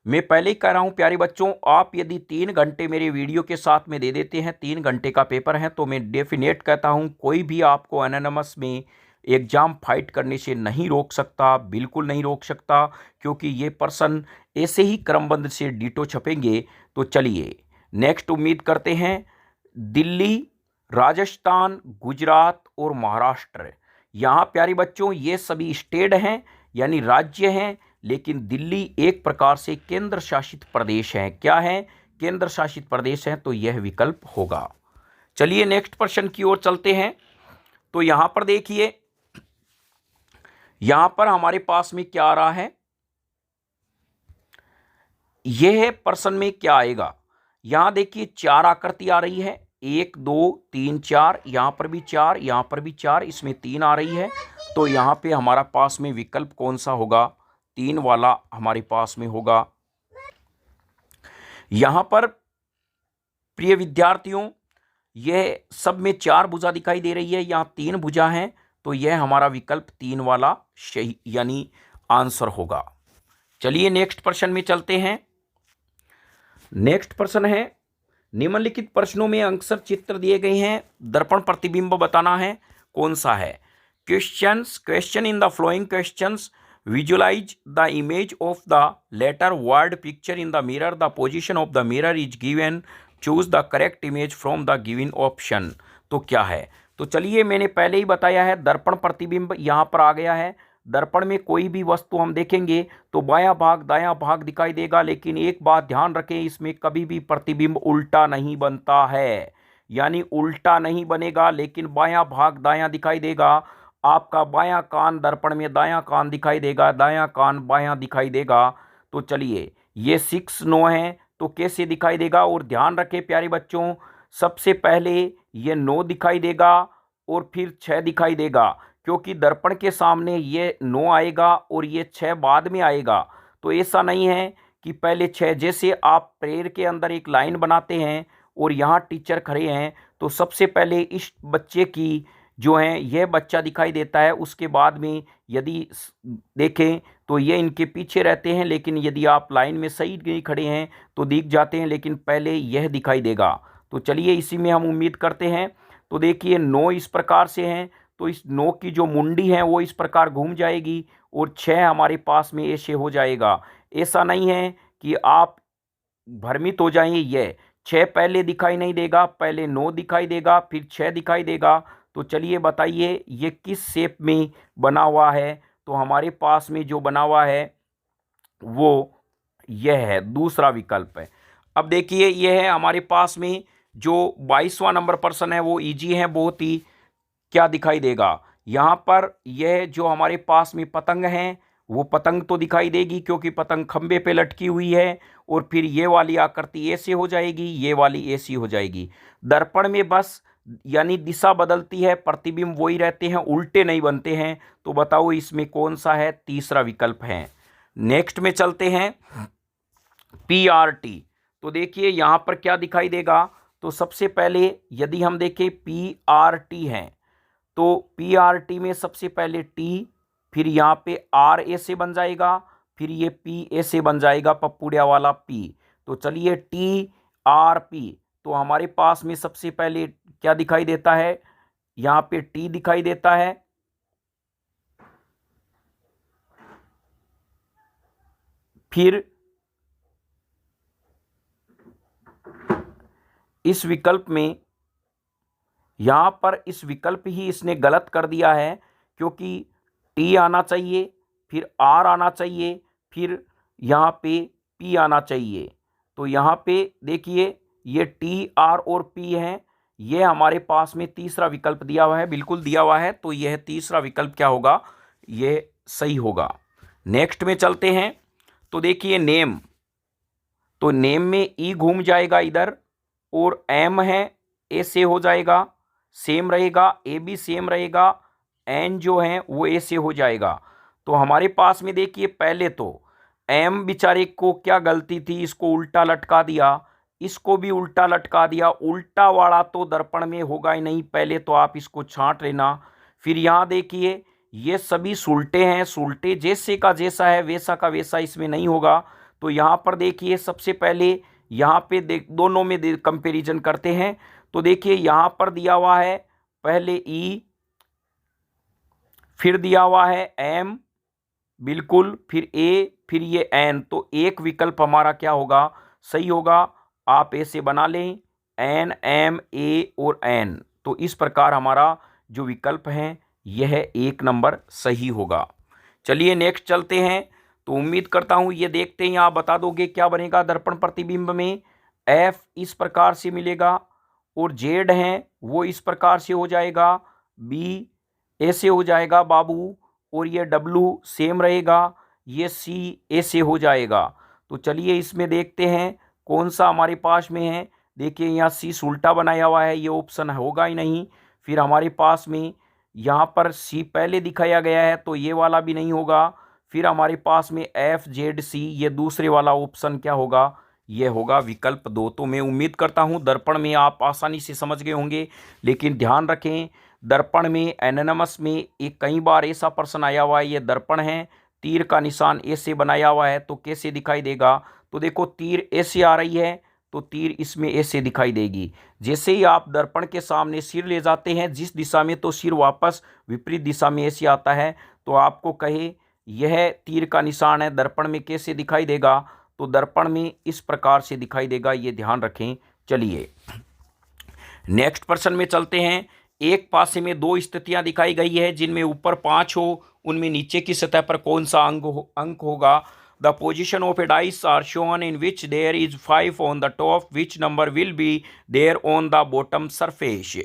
Speaker 1: मैं पहले ही कह रहा हूं प्यारे बच्चों, आप यदि 3 घंटे मेरे वीडियो के साथ में दे देते हैं, 3 घंटे का पेपर है, तो मैं डेफिनेट कहता हूं कोई भी आपको एनोनिमस में एग्जाम फाइट करने से नहीं रोक सकता, बिल्कुल नहीं रोक सकता, क्योंकि ये पर्सन ऐसे ही क्रमबद्ध से डीटो छपेंगे। तो चलिए नेक्स्ट उम्मीद करते हैं। दिल्ली, राजस्थान, गुजरात और महाराष्ट्र, यहाँ प्यारे बच्चों ये सभी स्टेट हैं यानी राज्य हैं, लेकिन दिल्ली एक प्रकार से केंद्र शासित प्रदेश है। क्या है, केंद्र शासित प्रदेश है, तो यह विकल्प होगा। चलिए नेक्स्ट प्रश्न की ओर चलते हैं। तो यहां पर देखिए, यहां पर हमारे पास में क्या आ रहा है, यह प्रश्न में क्या आएगा। यहां देखिए 4 आकृति आ रही है, 1 2 3 4, यहां पर भी 4, यहां पर भी 4, इसमें 3 आ रही है। तो यहां पे हमारा पास में विकल्प कौन सा होगा, 3 वाला हमारे पास में होगा। यहां पर प्रिय विद्यार्थियों, यह सब में 4 भुजा दिखाई दे रही है, यहां 3 भुजा हैं, तो यह हमारा विकल्प 3 वाला सही यानी आंसर होगा। चलिए नेक्स्ट प्रश्न में चलते हैं। नेक्स्ट प्रश्न है, निम्नलिखित प्रश्नों में अक्सर चित्र दिए गए हैं, दर्पण प्रतिबिंब बताना है कौन सा है। Question in the following questions visualise the image of the letter word picture in the mirror, the position of the mirror is given, choose the correct image from the given option. तो क्या है, तो चलिए मैंने पहले ही बताया है दर्पण प्रतिबिंब यहाँ पर आ गया है। दर्पण में कोई भी वस्तु हम देखेंगे तो बायां भाग दायां भाग दिखाई देगा, लेकिन एक बात ध्यान रखें, इसमें कभी भी प्रतिबिंब उल्टा नहीं बनता है, यानी उल्टा नहीं बनेगा, लेकिन बायां भाग दायां दिखाई देगा। आपका बायां कान दर्पण में दायां कान दिखाई देगा, दायां कान बायां दिखाई देगा। तो चलिए ये 6 9 है, तो कैसे दिखाई देगा, और ध्यान रखें प्यारे बच्चों, सबसे पहले ये 9 दिखाई देगा और फिर 6 दिखाई देगा, क्योंकि दर्पण के सामने ये 9 आएगा और ये 6 बाद में आएगा। तो ऐसा नहीं है कि पहले 6, जैसे आप प्रेयर के अंदर एक लाइन बनाते हैं और यहाँ टीचर खड़े हैं, तो सबसे पहले इस बच्चे की जो है यह बच्चा दिखाई देता है, उसके बाद में यदि देखें तो ये इनके पीछे रहते हैं, लेकिन यदि आप लाइन में सही नहीं खड़े हैं तो दिख जाते हैं, लेकिन पहले यह दिखाई देगा। तो चलिए इसी में हम उम्मीद करते हैं। तो देखिए 9 इस प्रकार से हैं, तो इस 9 की जो मुंडी है वो इस प्रकार घूम जाएगी और 6 हमारे पास में ऐसे हो जाएगा। ऐसा नहीं है कि आप भ्रमित हो जाएंगे, ये 6 पहले दिखाई नहीं देगा, पहले 9 दिखाई देगा, फिर 6 दिखाई देगा। तो चलिए बताइए ये किस शेप में बना हुआ है, तो हमारे पास में जो बना हुआ है वो यह है, दूसरा विकल्प है। अब देखिए यह है हमारे पास में जो 22वां नंबर प्रश्न है, वो इजी है बहुत ही। क्या दिखाई देगा यहाँ पर, यह जो हमारे पास में पतंग है वो पतंग तो दिखाई देगी, क्योंकि पतंग खंबे पे लटकी हुई है, और फिर ये वाली आकृति ऐसे हो जाएगी, ये वाली ऐसी हो जाएगी। दर्पण में बस यानी दिशा बदलती है, प्रतिबिंब वही रहते हैं, उल्टे नहीं बनते हैं। तो बताओ इसमें कौन सा है, तीसरा विकल्प है। नेक्स्ट में चलते हैं, PRT। तो देखिए यहाँ पर क्या दिखाई देगा, तो सबसे पहले यदि हम देखें पी आर टी है, तो पी आर टी में सबसे पहले टी, फिर यहाँ पे आर ए से बन जाएगा, फिर ये पी ए से बन जाएगा पप्पूड़िया वाला पी। तो चलिए टी आर पी, तो हमारे पास में सबसे पहले क्या दिखाई देता है, यहाँ पे टी दिखाई देता है, फिर इस विकल्प में, यहां पर इस विकल्प ही इसने गलत कर दिया है, क्योंकि टी आना चाहिए, फिर आर आना चाहिए, फिर यहां पे पी आना चाहिए। तो यहां पे देखिए ये टी आर और पी है, ये हमारे पास में तीसरा विकल्प दिया हुआ है, बिल्कुल दिया हुआ है, तो यह तीसरा विकल्प क्या होगा, ये सही होगा। नेक्स्ट में चलते हैं, तो देखिए नेम, तो नेम में ई घूम जाएगा इधर, और एम है ए से हो जाएगा, सेम रहेगा, ए भी सेम रहेगा, एन जो है वो ए से हो जाएगा। तो हमारे पास में देखिए पहले तो एम बेचारे को क्या गलती थी, इसको उल्टा लटका दिया, इसको भी उल्टा लटका दिया, उल्टा वाला तो दर्पण में होगा ही नहीं, पहले तो आप इसको छांट लेना। फिर यहाँ देखिए ये सभी सुलटे हैं, सुलटे जैसे का जैसा है वैसा का वैसा इसमें नहीं होगा। तो यहाँ पर देखिए सबसे पहले यहाँ पे दोनों में कंपैरिजन करते हैं। तो देखिए यहाँ पर दिया हुआ है पहले ई, फिर दिया हुआ है एम, बिल्कुल, फिर ए, फिर ये एन, तो एक विकल्प हमारा क्या होगा, सही होगा। आप ऐसे बना लें एन, एम, ए और एन, तो इस प्रकार हमारा जो विकल्प है यह 1 नंबर सही होगा। चलिए नेक्स्ट चलते हैं, तो उम्मीद करता हूं ये देखते हैं आप बता दोगे क्या बनेगा दर्पण प्रतिबिंब में। एफ इस प्रकार से मिलेगा, और जेड है वो इस प्रकार से हो जाएगा, बी ऐसे हो जाएगा बाबू, और ये डब्लू सेम रहेगा, ये सी ऐसे हो जाएगा। तो चलिए इसमें देखते हैं कौन सा हमारे पास में है। देखिए यहाँ सी उल्टा बनाया हुआ है, ये ऑप्शन होगा ही नहीं। फिर हमारे पास में यहाँ पर सी पहले दिखाया गया है, तो ये वाला भी नहीं होगा। फिर हमारे पास में एफ जेड सी, ये दूसरे वाला ऑप्शन क्या होगा, ये होगा विकल्प 2। तो मैं उम्मीद करता हूँ दर्पण में आप आसानी से समझ गए होंगे, लेकिन ध्यान रखें दर्पण में एनोनिमस में एक कई बार ऐसा प्रश्न आया हुआ है, ये दर्पण है, तीर का निशान ऐसे बनाया हुआ है, तो कैसे दिखाई देगा। तो देखो तीर ऐसे आ रही है, तो तीर इसमें ऐसे दिखाई देगी। जैसे ही आप दर्पण के सामने सिर ले जाते हैं जिस दिशा में, तो सिर वापस विपरीत दिशा में ऐसे आता है। तो आपको कहे यह तीर का निशान है, दर्पण में कैसे दिखाई देगा, तो दर्पण में इस प्रकार से दिखाई देगा, ये ध्यान रखें। चलिए नेक्स्ट प्रश्न में चलते हैं। एक पासे में 2 स्थितियां दिखाई गई है, जिनमें ऊपर 5 हो, उनमें नीचे की सतह पर कौन सा अंक होगा। The position of a dice are shown in which there is 5 on the top, which number will be there on the bottom surface.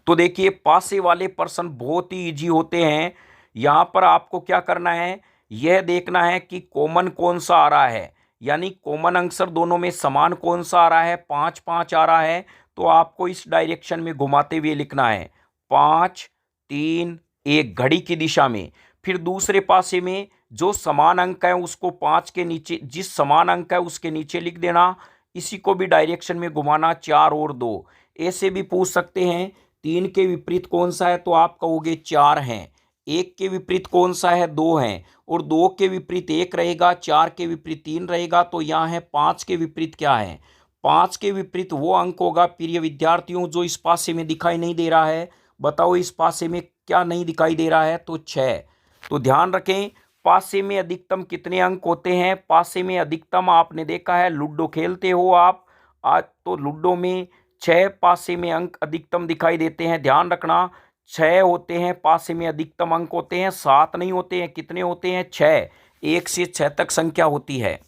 Speaker 1: तो देखिए पासे वाले प्रश्न बहुत ही इजी होते हैं। यहाँ पर आपको क्या करना है, यह देखना है कि कॉमन कौन सा आ रहा है, यानी कॉमन आंसर दोनों में समान कौन सा आ रहा है। 5 5 आ रहा है, तो आपको इस डायरेक्शन में घुमाते हुए लिखना है 5 3 1 घड़ी की दिशा में। फिर दूसरे पासे में जो समान अंक है उसको 5 के नीचे, जिस समान अंक है उसके नीचे लिख देना। इसी को भी डायरेक्शन में घुमाना 4 और 2। ऐसे भी पूछ सकते हैं 3 के विपरीत कौन सा है, तो आप कहोगे 4 हैं। 1 के विपरीत कौन सा है, 2 हैं, और 2 के विपरीत 1 रहेगा, 4 के विपरीत 3 रहेगा। तो यहाँ है 5 के विपरीत क्या है, 5 के विपरीत वो अंक होगा प्रिय विद्यार्थियों जो इस पासे में दिखाई नहीं दे रहा है। बताओ इस पासे में क्या नहीं दिखाई दे रहा है, तो 6। तो ध्यान रखें पासे में अधिकतम कितने अंक होते हैं। पासे में अधिकतम आपने देखा है, लूडो खेलते हो आप आज, तो लूडो में 6 पासे में अंक अधिकतम दिखाई देते हैं। ध्यान रखना 6 होते हैं पासे में अधिकतम अंक होते हैं, 7 नहीं होते हैं। कितने होते हैं, 6। 1 से 6 तक संख्या होती है।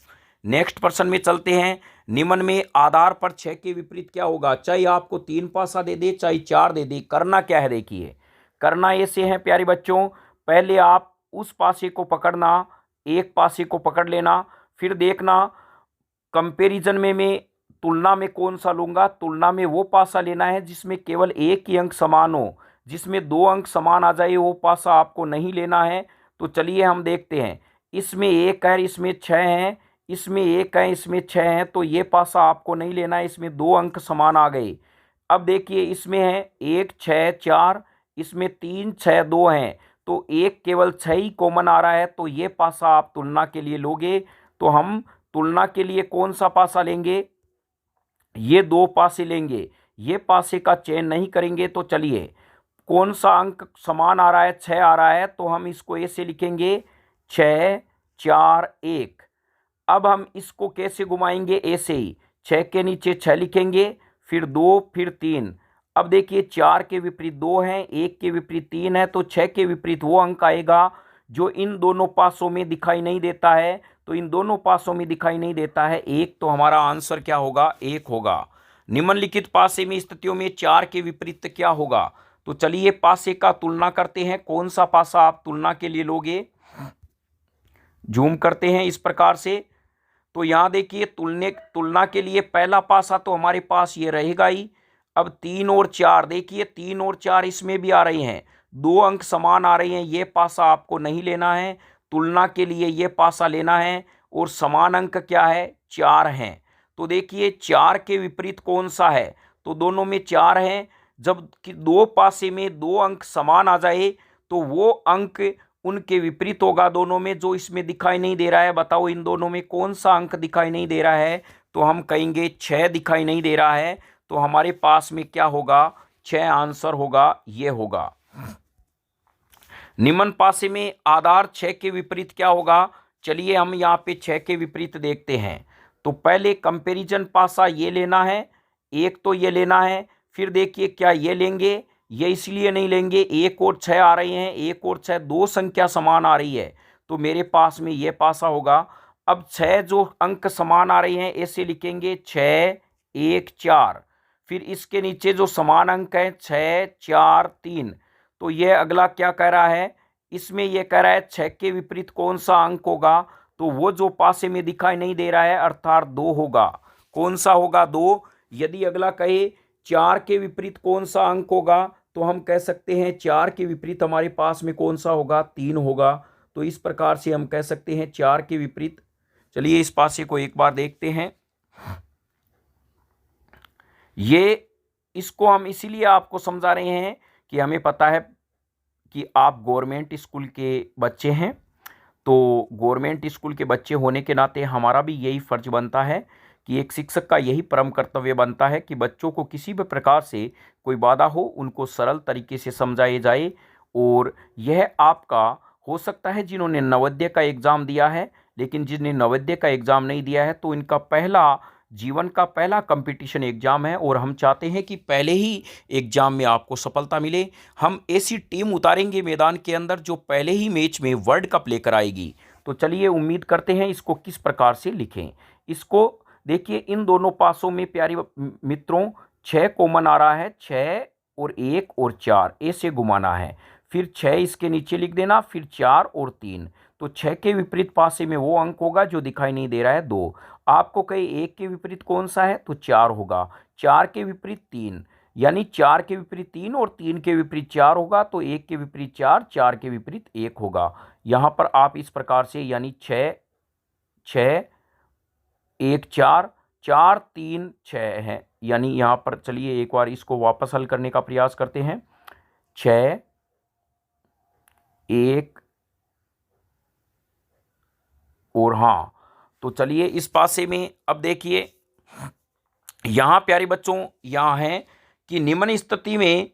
Speaker 1: नेक्स्ट प्रश्न में चलते हैं। निम्न में आधार पर 6 के विपरीत क्या होगा। चाहे आपको 3 पासा दे दे, चाहे 4 दे दे, करना क्या है, देखिए करना ऐसे है प्यारे बच्चों। पहले आप उस पासे को पकड़ना, एक पासे को पकड़ लेना, फिर देखना कंपैरिजन में मैं तुलना में कौन सा लूंगा। तुलना में वो पासा लेना है जिसमें केवल एक ही अंक समान हो, जिसमें 2 अंक समान आ जाए वो पासा आपको नहीं लेना है। तो चलिए हम देखते हैं, इसमें 1 है, इसमें 6 है, इसमें 1 है, इसमें 6 है, तो ये पासा आपको नहीं लेना है, इसमें 2 अंक समान आ गए। अब देखिए इसमें है 1 6 4, इसमें 3 6 2 हैं, तो एक केवल 6 ही कॉमन आ रहा है, तो ये पासा आप तुलना के लिए लोगे। तो हम तुलना के लिए कौन सा पासा लेंगे? ये 2 पासे लेंगे। ये पासे का चयन नहीं करेंगे तो चलिए कौन सा अंक समान आ रहा है? 6 आ रहा है, तो हम इसको ऐसे लिखेंगे 6 4 1। अब हम इसको कैसे घुमाएंगे? ऐसे ही 6 के नीचे 6 लिखेंगे, फिर 2, फिर 3। अब देखिए 4 के विपरीत 2 है, 1 के विपरीत 3 है, तो 6 के विपरीत वो अंक आएगा जो इन दोनों पासों में दिखाई नहीं देता है। तो इन दोनों पासों में दिखाई नहीं देता है 1, तो हमारा आंसर क्या होगा? 1 होगा। निम्नलिखित पासे में स्थितियों में 4 के विपरीत क्या होगा? तो चलिए पासे का तुलना करते हैं। कौन सा पासा आप तुलना के लिए लोगे? जूम करते हैं इस प्रकार से। तो यहां देखिए तुलना के लिए पहला पासा तो हमारे पास ये रहेगा ही। अब 3 और 4, देखिए 3 और 4 इसमें भी आ रहे हैं, 2 अंक समान आ रहे हैं, ये पासा आपको नहीं लेना है। तुलना के लिए ये पासा लेना है, और समान अंक क्या है? 4 हैं। तो देखिए 4 के विपरीत कौन सा है? तो दोनों में 4 हैं। जब कि 2 पासे में 2 अंक समान आ जाए, तो वो अंक उनके विपरीत होगा दोनों में, जो इसमें दिखाई नहीं दे रहा है। बताओ इन दोनों में कौन सा अंक दिखाई नहीं दे रहा है? तो हम कहेंगे 6 दिखाई नहीं दे रहा है। तो हमारे पास में क्या होगा? 6 आंसर होगा, ये होगा। निम्न पासे में आधार 6 के विपरीत क्या होगा? चलिए हम यहाँ पे 6 के विपरीत देखते हैं। तो पहले कंपैरिजन पासा ये लेना है, एक तो ये लेना है। फिर देखिए क्या ये लेंगे? ये इसलिए नहीं लेंगे, 1 और 6 आ रहे हैं, 1 और 6 2 संख्या समान आ रही है, तो मेरे पास में ये पासा होगा। अब 6 जो अंक समान आ रहे हैं ऐसे लिखेंगे 6 1 4। फिर इसके नीचे जो समान अंक है 6 4 3। तो ये अगला क्या कह रहा है? इसमें ये कह रहा है 6 के विपरीत कौन सा अंक होगा? तो वो जो पासे में दिखाई नहीं दे रहा है, अर्थात 2 होगा। कौन सा होगा? 2। यदि अगला कहे 4 के विपरीत कौन सा अंक होगा, तो हम कह सकते हैं 4 के विपरीत हमारे पास में कौन सा होगा? 3 होगा। तो इस प्रकार से हम कह सकते हैं 4 के विपरीत। चलिए इस पासे को एक बार देखते हैं। ये इसको हम इसीलिए आपको समझा रहे हैं कि हमें पता है कि आप गवर्नमेंट स्कूल के बच्चे हैं। तो गवर्नमेंट स्कूल के बच्चे होने के नाते हमारा भी यही फर्ज बनता है कि एक शिक्षक का यही परम कर्तव्य बनता है कि बच्चों को किसी भी प्रकार से कोई बाधा हो, उनको सरल तरीके से समझाए जाए। और यह आपका हो सकता है जिन्होंने नवोदय का एग्ज़ाम दिया है, लेकिन जिन्हें नवोदय का एग्ज़ाम नहीं दिया है, तो इनका जीवन का पहला कंपटीशन एग्ज़ाम है, और हम चाहते हैं कि पहले ही एग्ज़ाम में आपको सफलता मिले। हम ऐसी टीम उतारेंगे मैदान के अंदर जो पहले ही मैच में वर्ल्ड कप लेकर आएगी। तो चलिए उम्मीद करते हैं इसको किस प्रकार से लिखें। इसको देखिए इन दोनों पासों में प्यारे मित्रों 6 कॉमन आ रहा है, 6 और 1 और 4 ऐसे घुमाना है। फिर 6 इसके नीचे लिख देना, फिर 4 और 3। तो 6 के विपरीत पासे में वो अंक होगा जो दिखाई नहीं दे रहा है, 2। आपको कहे 1 के विपरीत कौन सा है? तो 4 होगा। 4 के विपरीत 3, यानी 4 के विपरीत 3 और 3 के विपरीत 4 होगा। तो 1 के विपरीत 4, 4 के विपरीत 1 होगा। यहाँ पर आप इस प्रकार से, यानी 6 6 1 4 4 3 6 है। यानी यहाँ पर चलिए एक बार इसको वापस हल करने का प्रयास करते हैं। 6 1 और हाँ, तो चलिए इस पासे में अब देखिए यहाँ प्यारे बच्चों यहाँ है कि निम्न स्थिति में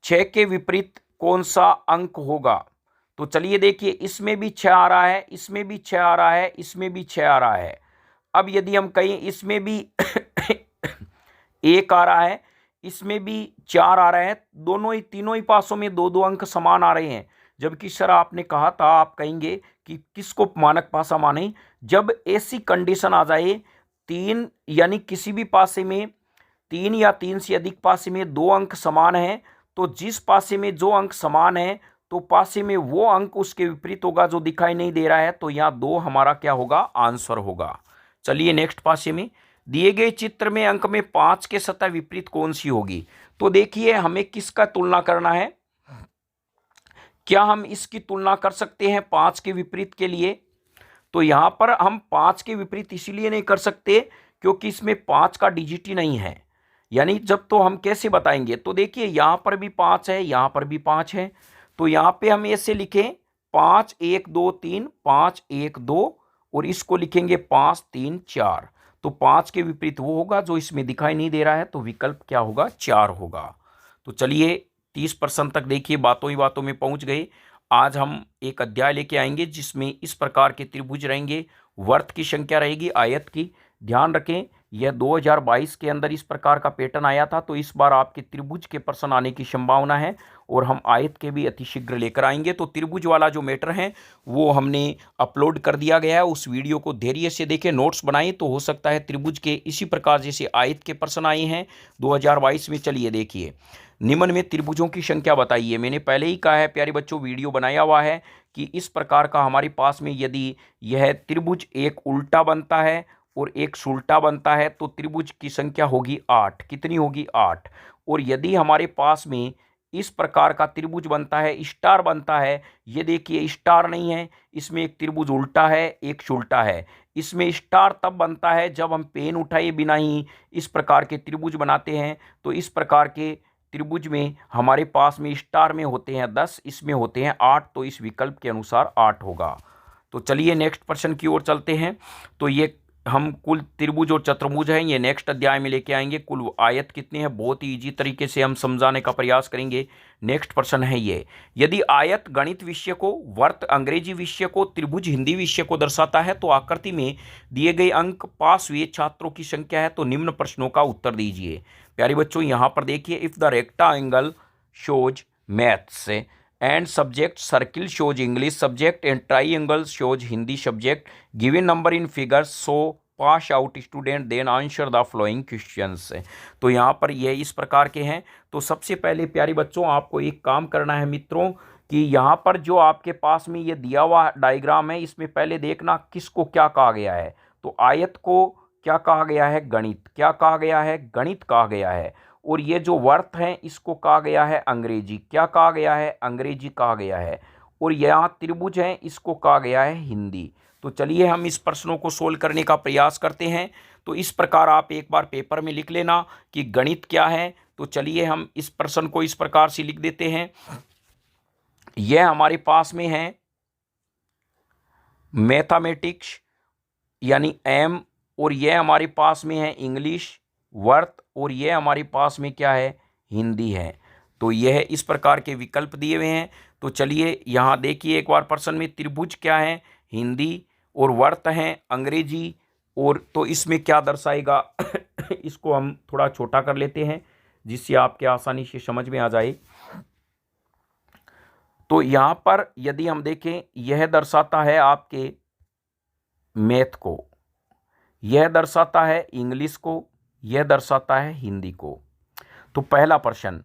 Speaker 1: 6 के विपरीत कौन सा अंक होगा। तो चलिए देखिए इसमें भी 6 आ रहा है, इसमें भी 6 आ रहा है, इसमें भी 6 आ रहा है। अब यदि हम कहें इसमें भी 1 आ रहा है, इसमें भी 4 आ रहा है, दोनों ही तीनों ही पासों में 2-2 अंक समान आ रहे हैं। जबकि सर आपने कहा था, आप कहेंगे कि किसको मानक पासा माने? जब ऐसी कंडीशन आ जाए 3, यानी किसी भी पासे में 3 या 3 से अधिक पासे में 2 अंक समान हैं, तो जिस पासे में जो अंक समान है, तो पासे में वो अंक उसके विपरीत होगा जो दिखाई नहीं दे रहा है। तो यहाँ 2 हमारा क्या होगा? आंसर होगा। चलिए नेक्स्ट पासे में, दिए गए चित्र में अंक में 5 के सतह विपरीत कौन सी होगी? तो देखिए हमें किसका तुलना करना है? क्या हम इसकी तुलना कर सकते हैं 5 के विपरीत के लिए? तो यहाँ पर हम 5 के विपरीत इसीलिए नहीं कर सकते क्योंकि इसमें 5 का डिजिट ही नहीं है। यानी जब तो हम कैसे बताएंगे, तो देखिए यहाँ पर भी 5 है, यहाँ पर भी 5 है, तो यहाँ पे हम ऐसे लिखें 5 1 2 3, 5 1 2, और इसको लिखेंगे 5 3 4। तो 5 के विपरीत वो होगा जो इसमें दिखाई नहीं दे रहा है, तो विकल्प क्या होगा, 4 होगा। तो चलिए 30% तक देखिए बातों ही बातों में पहुंच गए। आज हम एक अध्याय लेके आएंगे जिसमें इस प्रकार के त्रिभुज रहेंगे, वर्त की संख्या रहेगी, आयत की। ध्यान रखें यह 2022 के अंदर इस प्रकार का पैटर्न आया था, तो इस बार आपके त्रिभुज के प्रश्न आने की संभावना है, और हम आयत के भी अतिशीघ्र लेकर आएंगे। तो त्रिभुज वाला जो मैटर है वो हमने अपलोड कर दिया गया है, उस वीडियो को धैर्य से देखें, नोट्स बनाएं, तो हो सकता है त्रिभुज के इसी प्रकार जैसे आयत के प्रश्न आए हैं 2022 में। चलिए देखिए, निम्न में त्रिभुजों की संख्या बताइए। मैंने पहले ही कहा है प्यारे बच्चों, वीडियो बनाया हुआ है कि इस प्रकार का हमारे पास में यदि यह त्रिभुज एक उल्टा बनता है और एक सुल्टा बनता है तो त्रिभुज की संख्या होगी 8। कितनी होगी, 8। और यदि हमारे पास में इस प्रकार का त्रिभुज बनता है, स्टार बनता है, ये देखिए स्टार नहीं है, इसमें एक त्रिभुज उल्टा है एक सुल्टा है। इसमें स्टार तब बनता है जब हम पेन उठाए बिना ही इस प्रकार के त्रिभुज बनाते हैं। तो इस प्रकार के त्रिभुज में हमारे पास में स्टार में होते हैं 10, इसमें होते हैं 8, तो इस विकल्प के अनुसार 8 होगा। तो चलिए नेक्स्ट प्रश्न की ओर चलते हैं। तो ये हम कुल त्रिभुज और चतुर्भुज हैं, ये नेक्स्ट अध्याय में लेके आएंगे। कुल आयत कितनी है, बहुत ही इजी तरीके से हम समझाने का प्रयास करेंगे। नेक्स्ट प्रश्न है ये, यदि आयत गणित विषय को, वर्त अंग्रेजी विषय को, त्रिभुज हिंदी विषय को दर्शाता है तो आकृति में दिए गए अंक पास हुए छात्रों की संख्या है, तो निम्न प्रश्नों का उत्तर दीजिए। प्यारे बच्चों यहाँ पर देखिए, if the rectangle shows maths and subject, circle shows English subject and triangle shows Hindi subject, given number in figures so pass out student, then answer the following questions। तो यहाँ पर ये इस प्रकार के हैं। तो सबसे पहले प्यारे बच्चों आपको एक काम करना है मित्रों, कि यहाँ पर जो आपके पास में ये दिया हुआ डायग्राम है, इसमें पहले देखना किसको क्या कहा गया है। तो आयत को क्या कहा गया है, गणित। क्या कहा गया है, गणित कहा गया है। और ये जो वर्त हैं इसको कहा गया है अंग्रेजी। क्या कहा गया है, अंग्रेजी कहा गया है। और यहाँ त्रिभुज हैं इसको कहा गया है हिंदी। तो चलिए हम इस प्रश्नों को सोल्व करने का प्रयास करते हैं। तो इस प्रकार आप एक बार पेपर में लिख लेना कि गणित क्या है। तो चलिए हम इस प्रश्न को इस प्रकार से लिख देते हैं। यह हमारे पास में है मैथमेटिक्स यानी एम, और यह हमारे पास में है इंग्लिश वर्त, और यह हमारे पास में क्या है, हिंदी है। तो यह इस प्रकार के विकल्प दिए हुए हैं। तो चलिए यहाँ देखिए एक बार प्रश्न में, त्रिभुज क्या है, हिंदी, और वर्त हैं अंग्रेजी, और तो इसमें क्या दर्शाएगा इसको हम थोड़ा छोटा कर लेते हैं जिससे आपके आसानी से समझ में आ जाए। तो यहाँ पर यदि हम देखें, यह दर्शाता है आपके मैथ को, यह दर्शाता है इंग्लिश को, यह दर्शाता है हिंदी को। तो पहला प्रश्न,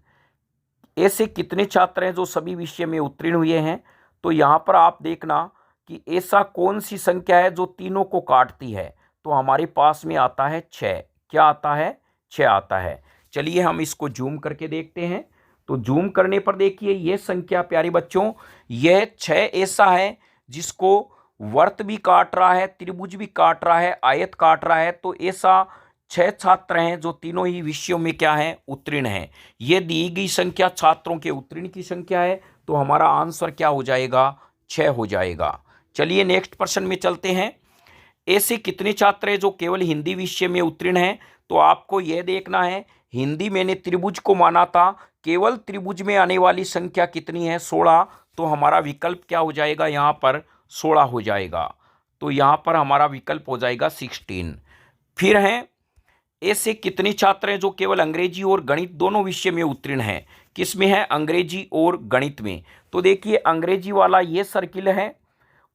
Speaker 1: ऐसे कितने छात्र हैं जो सभी विषय में उत्तीर्ण हुए हैं। तो यहाँ पर आप देखना कि ऐसा कौन सी संख्या है जो तीनों को काटती है। तो हमारे पास में आता है 6। क्या आता है, 6 आता है। चलिए हम इसको जूम करके देखते हैं। तो जूम करने पर देखिए यह संख्या प्यारे बच्चों, यह 6 ऐसा है जिसको वर्त भी काट रहा है, त्रिभुज भी काट रहा है, आयत काट रहा है। तो ऐसा 6 छात्र हैं जो तीनों ही विषयों में क्या है, उत्तीर्ण हैं। ये दी गई संख्या छात्रों के उत्तीर्ण की संख्या है। तो हमारा आंसर क्या हो जाएगा, 6 हो जाएगा। चलिए नेक्स्ट प्रश्न में चलते हैं। ऐसे कितने छात्र हैं जो केवल हिंदी विषय में उत्तीर्ण हैं। तो आपको यह देखना है, हिंदी मैंने त्रिभुज को माना था, केवल त्रिभुज में आने वाली संख्या कितनी है, 16। तो हमारा विकल्प क्या हो जाएगा, यहाँ पर 16 हो जाएगा। तो यहाँ पर हमारा विकल्प हो जाएगा 16। फिर हैं, ऐसे कितने छात्र हैं जो केवल अंग्रेजी और गणित दोनों विषय में उत्तीर्ण हैं। किसमें है, अंग्रेजी और गणित में। तो देखिए अंग्रेजी वाला ये सर्किल है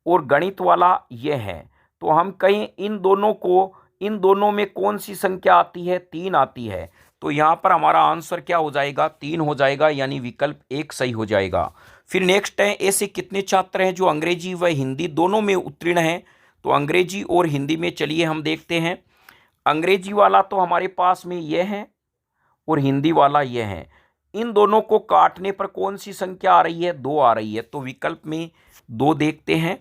Speaker 1: और गणित वाला ये है। तो हम कहें इन दोनों को, इन दोनों में कौन सी संख्या आती है, 3 आती है। तो यहाँ पर हमारा आंसर क्या हो जाएगा, 3 हो जाएगा, यानी विकल्प 1 सही हो जाएगा। फिर नेक्स्ट है, ऐसे कितने छात्र हैं जो अंग्रेजी व हिंदी दोनों में उत्तीर्ण हैं। तो अंग्रेजी और हिंदी में चलिए हम देखते हैं। अंग्रेजी वाला तो हमारे पास में यह है और हिंदी वाला यह है। इन दोनों को काटने पर कौन सी संख्या आ रही है, 2 आ रही है। तो विकल्प में 2 देखते हैं।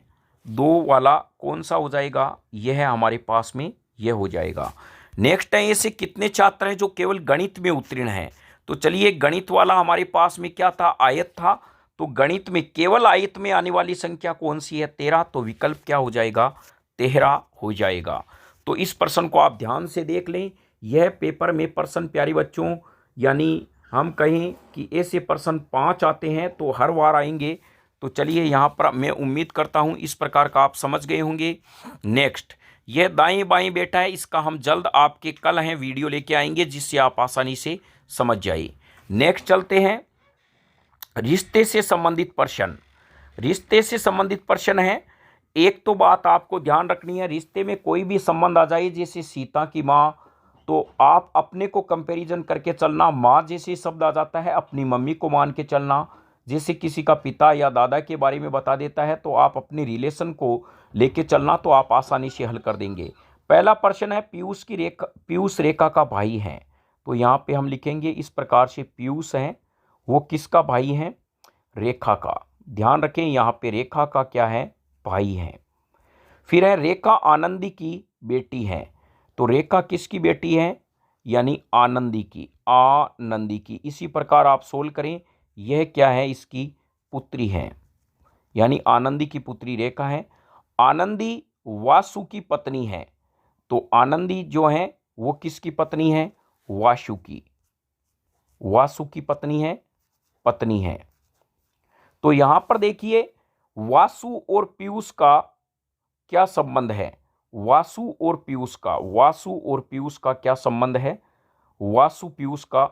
Speaker 1: 2 वाला कौन सा हो जाएगा, यह है हमारे पास में, यह हो जाएगा। नेक्स्ट है, ऐसे कितने छात्र हैं जो केवल गणित में उत्तीर्ण हैं। तो चलिए, गणित वाला हमारे पास में क्या था, आयत था। तो गणित में केवल आयत में आने वाली संख्या कौन सी है, 13। तो विकल्प क्या हो जाएगा, 13 हो जाएगा। तो इस प्रश्न को आप ध्यान से देख लें, यह पेपर में प्रश्न प्यारे बच्चों, यानी हम कहें कि ऐसे प्रश्न 5 आते हैं तो हर बार आएंगे। तो चलिए, यहाँ पर मैं उम्मीद करता हूँ इस प्रकार का आप समझ गए होंगे। नेक्स्ट, यह दाएं बाएं बेटा है, इसका हम जल्द आपके कल हैं वीडियो लेके आएंगे जिससे आप आसानी से समझ जाइए। नेक्स्ट चलते हैं, रिश्ते से संबंधित प्रश्न। रिश्ते से संबंधित प्रश्न है। एक तो बात आपको ध्यान रखनी है, रिश्ते में कोई भी संबंध आ जाए, जैसे सीता की माँ, तो आप अपने को कंपैरिजन करके चलना। माँ जैसे शब्द आ जाता है, अपनी मम्मी को मान के चलना। जैसे किसी का पिता या दादा के बारे में बता देता है तो आप अपने रिलेशन को लेके चलना, तो आप आसानी से हल कर देंगे। पहला प्रश्न है, पीयूष रेखा का भाई है। तो यहाँ पे हम लिखेंगे इस प्रकार से, पीयूष है वो किसका भाई है, रेखा का। ध्यान रखें, यहाँ पे रेखा का क्या है, भाई है। फिर है, रेखा आनंदी की बेटी है। तो रेखा किसकी बेटी है, यानी आनंदी की, आनंदी की। इसी प्रकार आप सोल्व करें, यह क्या है, इसकी पुत्री है, यानी आनंदी की पुत्री रेखा है। आनंदी वासु की पत्नी है। तो आनंदी जो है वो किसकी पत्नी है, वासु की, वासु की पत्नी है। तो यहां पर देखिए, वासु और पीयूष का क्या संबंध है, वासु और पीयूष का क्या संबंध है, वासु पीयूष का,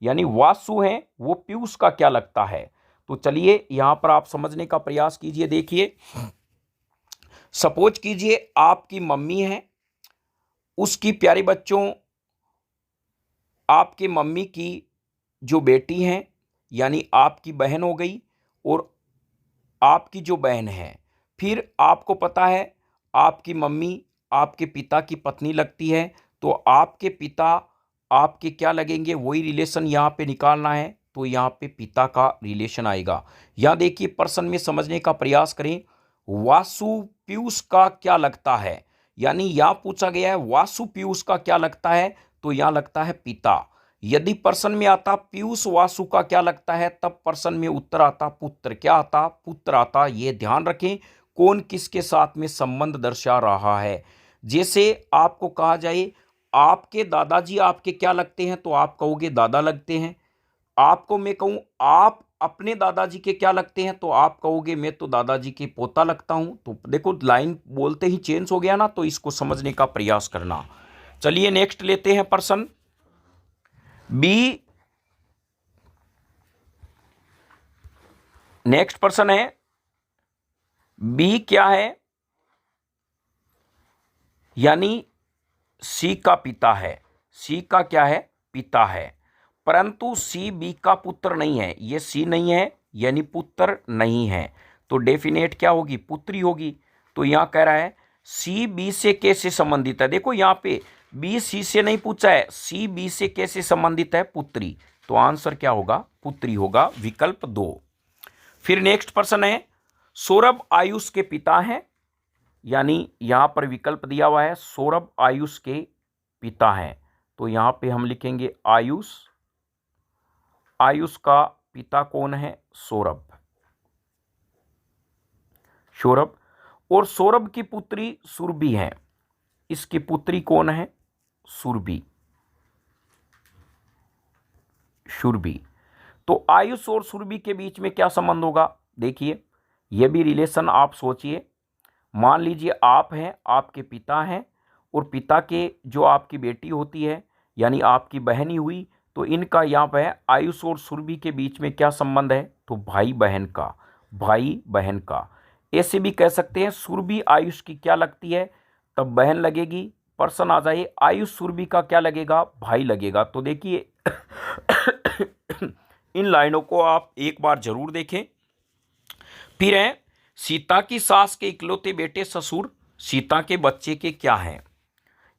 Speaker 1: यानी वासु है वो पीयूष का क्या लगता है। तो चलिए, यहां पर आप समझने का प्रयास कीजिए। देखिए, सपोज कीजिए आपकी मम्मी है, उसकी प्यारे बच्चों, आपके मम्मी की जो बेटी है, यानी आपकी बहन हो गई, और आपकी जो बहन है, फिर आपको पता है आपकी मम्मी आपके पिता की पत्नी लगती है। तो आपके पिता आपके क्या लगेंगे, वही रिलेशन यहाँ पे निकालना है। तो यहाँ पे पिता का रिलेशन आएगा। यहाँ देखिए, प्रश्न में समझने का प्रयास करें, वासु पीयूष का क्या लगता है, यानी यहाँ पूछा गया है वासु पीयूष का क्या लगता है, तो यहाँ लगता है पिता। यदि प्रश्न में आता पीयूष वासु का क्या लगता है, तब प्रश्न में उत्तर आता पुत्र, क्या आता, पुत्र आता। ये ध्यान रखें, कौन किसके साथ में संबंध दर्शा रहा है। जैसे आपको कहा जाए आपके दादाजी आपके क्या लगते हैं, तो आप कहोगे दादा लगते हैं। आपको मैं कहूं आप अपने दादाजी के क्या लगते हैं, तो आप कहोगे मैं तो दादाजी के पोता लगता हूं। तो देखो, लाइन बोलते ही चेंज हो गया ना, तो इसको समझने का प्रयास करना। चलिए, नेक्स्ट लेते हैं प्रश्न बी। नेक्स्ट प्रश्न है, बी क्या है, यानी सी का पिता है। सी का क्या है, पिता है, परंतु सी बी का पुत्र नहीं है। ये सी नहीं है, यानी पुत्र नहीं है। तो डेफिनेट क्या होगी, पुत्री होगी। तो यहां कह रहा है सी बी से कैसे संबंधित है। देखो, यहां पे बी सी से नहीं पूछा है, सी बी से कैसे संबंधित है, पुत्री। तो आंसर क्या होगा, पुत्री होगा, विकल्प 2। फिर नेक्स्ट प्रश्न है, सौरभ आयुष के पिता हैं, यानी यहां पर विकल्प दिया हुआ है सौरभ आयुष के पिता हैं। तो यहां पे हम लिखेंगे आयुष, आयुष का पिता कौन है, सौरभ, सौरभ। और सौरभ की पुत्री सुरभि है। इसकी पुत्री कौन है, सुरभि, सुरभि। तो आयुष और सुरभि के बीच में क्या संबंध होगा, देखिए यह भी रिलेशन आप सोचिए। मान लीजिए आप हैं, आपके पिता हैं, और पिता के जो आपकी बेटी होती है, यानी आपकी बहन ही हुई। तो इनका यहाँ पे आयुष और सुरभि के बीच में क्या संबंध है, तो भाई बहन का, भाई बहन का। ऐसे भी कह सकते हैं सुरभि आयुष की क्या लगती है, तब बहन लगेगी। पर्सन आ जाए, आयुष सुरभि का क्या लगेगा, भाई लगेगा। तो देखिए इन लाइनों को आप एक बार जरूर देखें। फिर है, सीता की सास के इकलौते बेटे ससुर सीता के बच्चे के क्या हैं,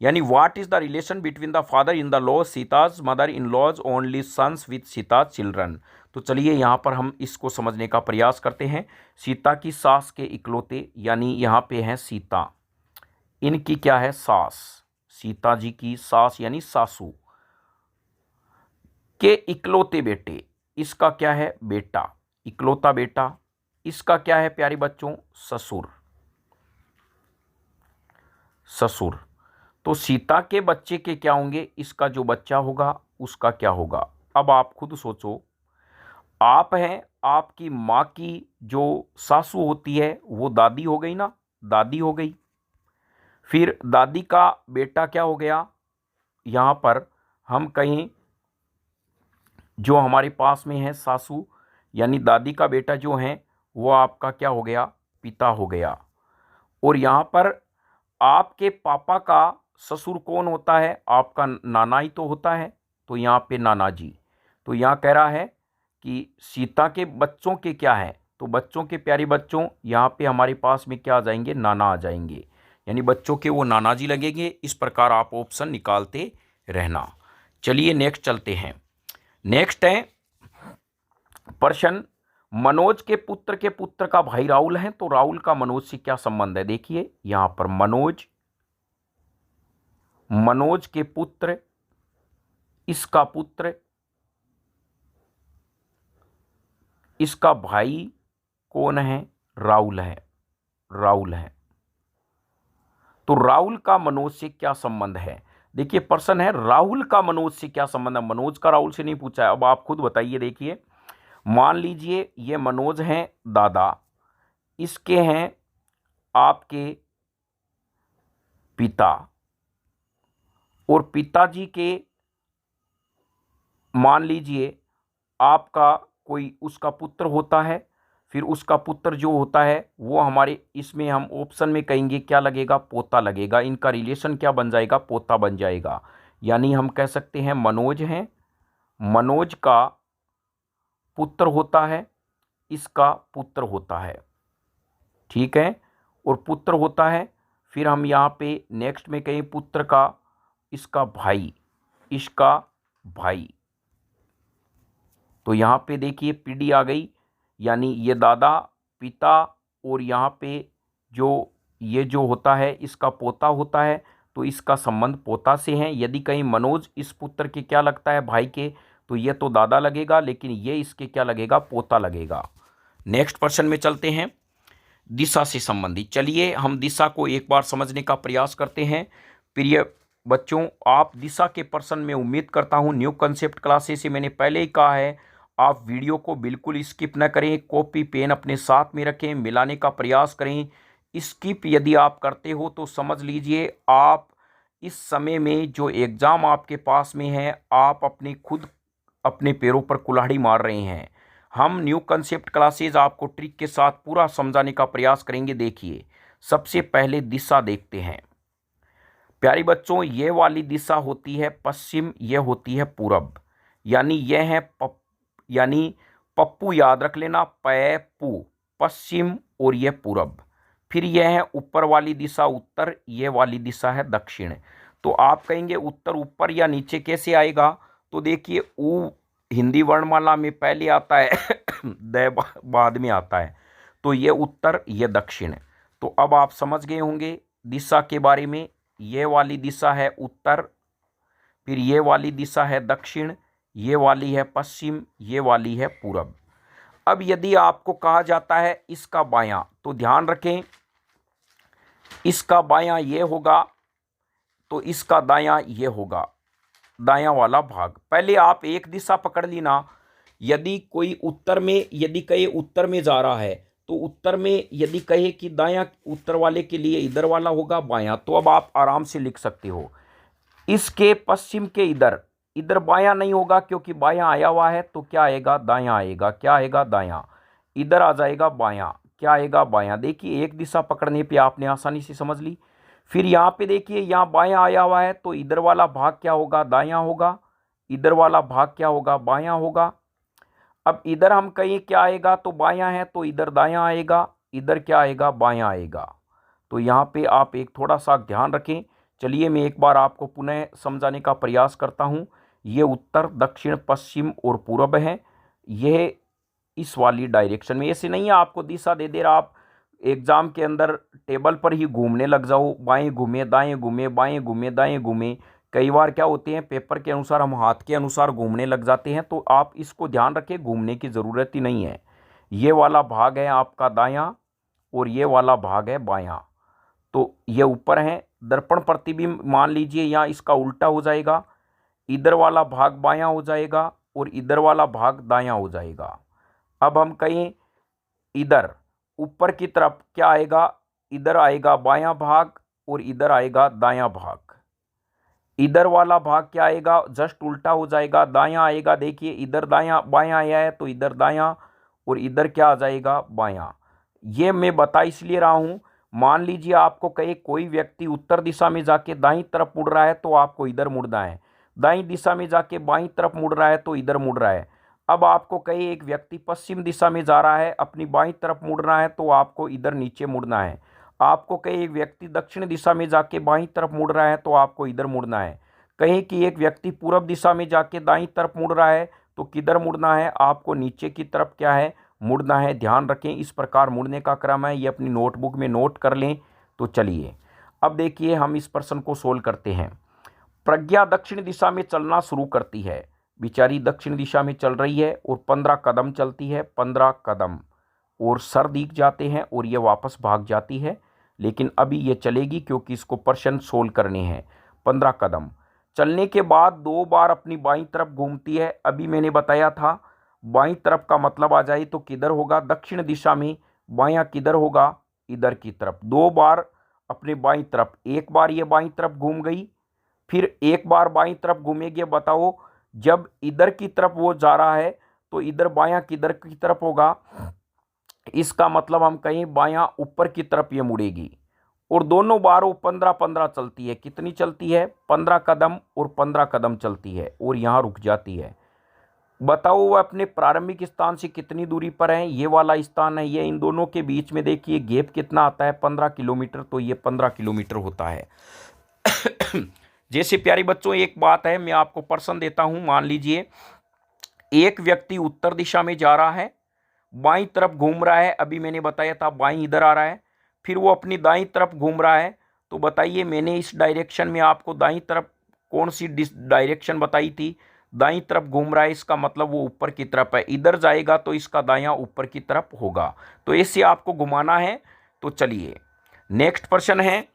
Speaker 1: यानी what is the relation between the father in the law Sita's mother in law's only sons with Sita children. तो चलिए यहाँ पर हम इसको समझने का प्रयास करते हैं। सीता की सास के इकलौते, यानी यहाँ पे है सीता, इनकी क्या है सास, सीता जी की सास यानी सासू के इकलौते बेटे, इसका क्या है बेटा, इकलौता बेटा, इसका क्या है प्यारे बच्चों ससुर, ससुर। तो सीता के बच्चे के क्या होंगे, इसका जो बच्चा होगा उसका क्या होगा। अब आप खुद सोचो, आप हैं, आपकी माँ की जो सासू होती है वो दादी हो गई ना, दादी हो गई। फिर दादी का बेटा क्या हो गया, यहाँ पर हम कहें जो हमारे पास में है सासू, यानी दादी का बेटा जो है वो आपका क्या हो गया पिता हो गया। और यहाँ पर आपके पापा का ससुर कौन होता है, आपका नाना ही तो होता है, तो यहाँ पे नाना जी। तो यहाँ कह रहा है कि सीता के बच्चों के क्या है, तो बच्चों के प्यारे बच्चों यहाँ पे हमारे पास में क्या आ जाएंगे नाना आ जाएंगे, यानी बच्चों के वो नाना जी लगेंगे। इस प्रकार आप ऑप्शन निकालते रहना। चलिए नेक्स्ट चलते हैं। नेक्स्ट है प्रश्न, मनोज के पुत्र का भाई राहुल है, तो राहुल का मनोज से क्या संबंध है। देखिए यहां पर मनोज के पुत्र, इसका पुत्र, इसका भाई कौन है राहुल है, राहुल है। तो राहुल का मनोज से क्या संबंध है। देखिए प्रश्न है राहुल का मनोज से क्या संबंध है, मनोज का राहुल से नहीं पूछा है। अब आप खुद बताइए। देखिए मान लीजिए ये मनोज हैं दादा, इसके हैं आपके पिता, और पिताजी के मान लीजिए आपका कोई उसका पुत्र होता है, फिर उसका पुत्र जो होता है वो हमारे इसमें हम ऑप्शन में कहेंगे क्या लगेगा पोता लगेगा। इनका रिलेशन क्या बन जाएगा पोता बन जाएगा। यानी हम कह सकते हैं मनोज हैं, मनोज का पुत्र होता है, इसका पुत्र होता है, ठीक है, और पुत्र होता है। फिर हम यहाँ पे नेक्स्ट में कहें पुत्र का इसका भाई, इसका भाई। तो यहाँ पे देखिए पीढ़ी आ गई, यानी ये दादा पिता, और यहाँ पे जो ये जो होता है इसका पोता होता है, तो इसका संबंध पोता से है। यदि कहीं मनोज इस पुत्र के क्या लगता है भाई के, तो ये तो दादा लगेगा, लेकिन ये इसके क्या लगेगा पोता लगेगा। नेक्स्ट प्रश्न में चलते हैं, दिशा से संबंधित। चलिए हम दिशा को एक बार समझने का प्रयास करते हैं। प्रिय बच्चों, आप दिशा के प्रश्न में उम्मीद करता हूं न्यू कंसेप्ट क्लासेस से, मैंने पहले ही कहा है आप वीडियो को बिल्कुल स्किप न करें, कॉपी पेन अपने साथ में रखें, मिलाने का प्रयास करें। स्किप यदि आप करते हो तो समझ लीजिए आप इस समय में जो एग्ज़ाम आपके पास में है आप अपने खुद अपने पैरों पर कुल्हाड़ी मार रहे हैं। हम न्यू कंसेप्ट क्लासेस आपको ट्रिक के साथ पूरा समझाने का प्रयास करेंगे। देखिए सबसे पहले दिशा देखते हैं प्यारे बच्चों, ये वाली दिशा होती है पश्चिम, ये होती है पूरब, यानी ये है यानी पप्पू याद रख लेना, पैपू पश्चिम और ये पूरब। फिर यह है ऊपर वाली दिशा उत्तर, ये वाली दिशा है दक्षिण। तो आप कहेंगे उत्तर ऊपर या नीचे कैसे आएगा, तो देखिए ऊ हिंदी वर्णमाला में पहले आता है द बाद में आता है, तो ये उत्तर ये दक्षिण। तो अब आप समझ गए होंगे दिशा के बारे में। ये वाली दिशा है उत्तर, फिर ये वाली दिशा है दक्षिण, ये वाली है पश्चिम, ये वाली है पूरब। अब यदि आपको कहा जाता है इसका बायां, तो ध्यान रखें इसका बायां ये होगा, तो इसका दायां ये होगा, दायां वाला भाग। पहले आप एक दिशा पकड़ ली ना, यदि कोई उत्तर में यदि कहे उत्तर में जा रहा है, तो उत्तर में यदि कहे कि दायां उत्तर वाले के लिए इधर वाला होगा बायां, तो अब आप आराम से लिख सकते हो इसके पश्चिम के इधर, इधर बायां नहीं होगा क्योंकि बायां आया हुआ है, तो क्या आएगा दायां आएगा, क्या आएगा दायां, इधर आ जाएगा बायां, क्या आएगा बायां। देखिए एक दिशा पकड़ने पे आपने आसानी से समझ ली। फिर यहाँ पे देखिए यहाँ बायां आया हुआ है, तो इधर वाला भाग क्या होगा दायां होगा, इधर वाला भाग क्या होगा बायां होगा। अब इधर हम कहीं क्या आएगा, तो बायां है तो इधर दायां आएगा, इधर क्या आएगा बायां आएगा। तो यहाँ पे आप एक थोड़ा सा ध्यान रखें। चलिए मैं एक बार आपको पुनः समझाने का प्रयास करता हूँ। ये उत्तर दक्षिण पश्चिम और पूरब है, यह इस वाली डायरेक्शन में। ऐसे नहीं है आपको दिशा दे दे रहा, आप एग्जाम के अंदर टेबल पर ही घूमने लग जाओ, बाएं घूमे दाएं घूमे बाएं घूमे दाएं घूमे। कई बार क्या होते हैं, पेपर के अनुसार हम हाथ के अनुसार घूमने लग जाते हैं, तो आप इसको ध्यान रखें, घूमने की ज़रूरत ही नहीं है। ये वाला भाग है आपका दायां और ये वाला भाग है बायां। तो ये ऊपर है, दर्पण प्रतिबिंब मान लीजिए यहाँ इसका उल्टा हो जाएगा, इधर वाला भाग बायां हो जाएगा और इधर वाला भाग दायां हो जाएगा। अब हम कहें इधर ऊपर की तरफ क्या आएगा, इधर आएगा बायां भाग और इधर आएगा दायां भाग। इधर वाला भाग क्या आएगा, जस्ट उल्टा हो जाएगा, दायां आएगा। देखिए इधर दायां बायां आया है तो इधर दायां और इधर क्या आ जाएगा बायां। ये मैं बता इसलिए रहा हूं, मान लीजिए आपको कहे कोई व्यक्ति उत्तर दिशा में जाके दाईं तरफ मुड़ रहा है तो आपको इधर मुड़ना है, दाईं दिशा में जाके बाईं तरफ मुड़ रहा है तो इधर मुड़ रहा है। अब आपको कहे एक व्यक्ति पश्चिम दिशा में जा रहा है, अपनी बाईं तरफ मुड़ना है तो आपको इधर नीचे मुड़ना है। आपको कहे एक व्यक्ति दक्षिण दिशा में जाके बाईं तरफ मुड़ रहा है तो आपको इधर मुड़ना है। कहें कि एक व्यक्ति पूर्व दिशा में जाके दाईं तरफ मुड़ रहा है तो किधर मुड़ना है, आपको नीचे की तरफ क्या है मुड़ना है। ध्यान रखें, इस प्रकार मुड़ने का क्रम है, ये अपनी नोटबुक में नोट कर लें। तो चलिए अब देखिए हम इस प्रश्न को सोल्व करते हैं। प्रज्ञा दक्षिण दिशा में चलना शुरू करती है, बेचारी दक्षिण दिशा में चल रही है और 15 कदम चलती है, 15 कदम, और सर दिख जाते हैं और ये वापस भाग जाती है। लेकिन अभी ये चलेगी क्योंकि इसको प्रश्न सोल्व करने हैं। 15 कदम चलने के बाद 2 बार अपनी बाईं तरफ घूमती है। अभी मैंने बताया था बाईं तरफ का मतलब आ जाए तो किधर होगा, दक्षिण दिशा में। बायां किधर होगा, इधर की तरफ। 2 बार अपने बाईं तरफ, एक बार ये बाईं तरफ घूम गई, फिर एक बार बाईं तरफ घूमेगी। बताओ जब इधर की तरफ वो जा रहा है तो इधर बायां किधर की तरफ होगा, इसका मतलब हम कहें बायां ऊपर की तरफ ये मुड़ेगी। और दोनों बार वो 15-15 चलती है। कितनी चलती है, 15 कदम और 15 कदम चलती है और यहाँ रुक जाती है। बताओ वह अपने प्रारंभिक स्थान से कितनी दूरी पर है, ये वाला स्थान है, ये इन दोनों के बीच में देखिए गैप कितना आता है, 15 किलोमीटर। तो ये 15 किलोमीटर होता है। जैसे प्यारे बच्चों एक बात है, मैं आपको प्रश्न देता हूं। मान लीजिए एक व्यक्ति उत्तर दिशा में जा रहा है, बाईं तरफ घूम रहा है, अभी मैंने बताया था बाईं इधर आ रहा है, फिर वो अपनी दाईं तरफ घूम रहा है। तो बताइए मैंने इस डायरेक्शन में आपको दाईं तरफ कौन सी डायरेक्शन बताई थी, दाईं तरफ घूम रहा है, इसका मतलब वो ऊपर की तरफ है। इधर जाएगा तो इसका दायां ऊपर की तरफ होगा। तो ऐसे आपको घुमाना है। तो चलिए नेक्स्ट प्रश्न है।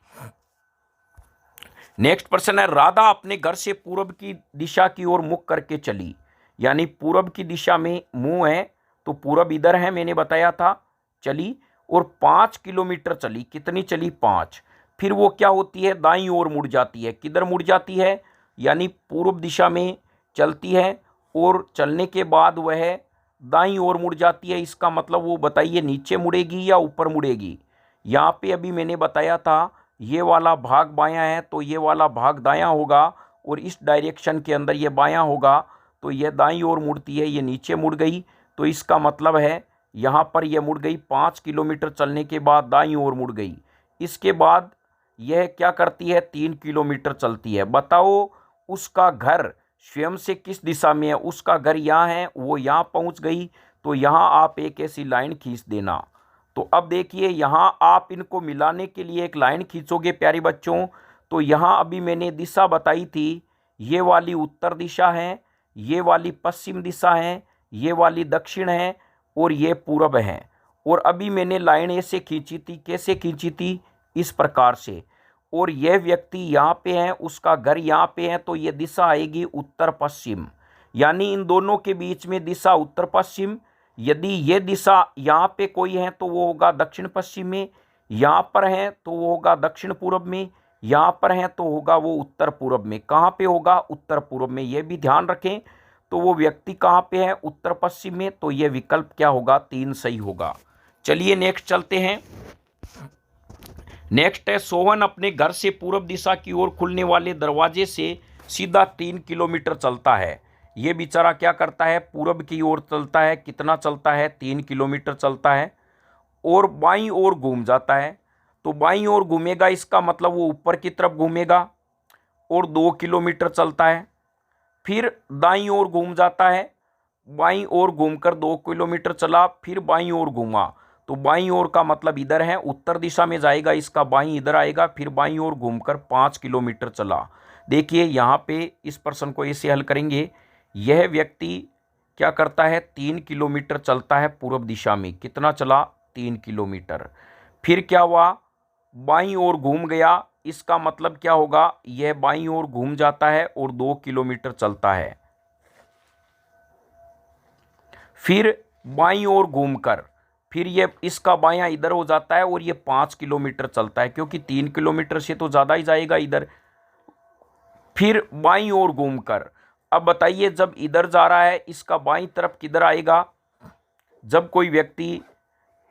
Speaker 1: नेक्स्ट प्रश्न है, राधा अपने घर से पूर्व की दिशा की ओर मुख करके चली, यानी पूर्व की दिशा में मुंह है तो पूर्व इधर है, मैंने बताया था। चली और 5 किलोमीटर चली। कितनी चली, 5। फिर वो क्या होती है, दाईं ओर मुड़ जाती है। किधर मुड़ जाती है, यानी पूर्व दिशा में चलती है और चलने के बाद वह दाईं ओर मुड़ जाती है। इसका मतलब वो बताइए नीचे मुड़ेगी या ऊपर मुड़ेगी। यहाँ पे अभी मैंने बताया था ये वाला भाग बायां है तो ये वाला भाग दायां होगा और इस डायरेक्शन के अंदर ये बायां होगा। तो ये दाईं ओर मुड़ती है, ये नीचे मुड़ गई। तो इसका मतलब है यहाँ पर ये मुड़ गई, 5 किलोमीटर चलने के बाद दाईं ओर मुड़ गई। इसके बाद यह क्या करती है, 3 किलोमीटर चलती है। बताओ उसका घर स्वयं से किस दिशा में है, उसका घर यहाँ है, वो यहाँ पहुँच गई। तो यहाँ आप एक ऐसी लाइन खींच देना। तो अब देखिए यहाँ आप इनको मिलाने के लिए एक लाइन खींचोगे प्यारे बच्चों। तो यहाँ अभी मैंने दिशा बताई थी, ये वाली उत्तर दिशा है, ये वाली पश्चिम दिशा है, ये वाली दक्षिण है और ये पूरब है। और अभी मैंने लाइन ऐसे खींची थी, कैसे खींची थी, इस प्रकार से। और यह व्यक्ति यहाँ पे है, उसका घर यहाँ पे है, तो ये दिशा आएगी उत्तर पश्चिम, यानी इन दोनों के बीच में दिशा उत्तर पश्चिम। यदि ये दिशा यहाँ पे कोई है तो वो होगा दक्षिण पश्चिम में, यहाँ पर है तो वो होगा दक्षिण पूर्व में, यहाँ पर है तो होगा वो उत्तर पूर्व में। कहाँ पे होगा, उत्तर पूर्व में। ये भी ध्यान रखें। तो वो व्यक्ति कहाँ पे है, उत्तर पश्चिम में। तो ये विकल्प क्या होगा, 3 सही होगा। चलिए नेक्स्ट चलते हैं। नेक्स्ट है, सोहन अपने घर से पूर्व दिशा की ओर खुलने वाले दरवाजे से सीधा 3 किलोमीटर चलता है। ये बेचारा क्या करता है, पूर्व की ओर चलता है। कितना चलता है, 3 किलोमीटर चलता है और बाईं ओर घूम जाता है। तो बाईं ओर घूमेगा, इसका मतलब वो ऊपर की तरफ घूमेगा और 2 किलोमीटर चलता है। फिर दाईं ओर घूम जाता है बाईं ओर घूमकर 2 किलोमीटर चला, फिर बाईं ओर घूमा, तो बाईं ओर का मतलब इधर है, उत्तर दिशा में जाएगा, इसका बाईं इधर आएगा, फिर बाईं ओर घूमकर 5 किलोमीटर चला। देखिए यहाँ पे इस प्रश्न को ऐसे हल करेंगे। यह व्यक्ति क्या करता है, 3 किलोमीटर चलता है पूर्व दिशा में। कितना चला, 3 किलोमीटर। फिर क्या हुआ, बाईं ओर घूम गया, इसका मतलब क्या होगा, यह बाईं ओर घूम जाता है और 2 किलोमीटर चलता है। फिर बाईं ओर घूमकर फिर ये इसका बायां इधर हो जाता है और ये 5 किलोमीटर चलता है, क्योंकि 3 किलोमीटर से तो ज़्यादा ही जाएगा इधर। फिर बाईं ओर घूमकर, अब बताइए जब इधर जा रहा है इसका बाईं तरफ किधर आएगा, जब कोई व्यक्ति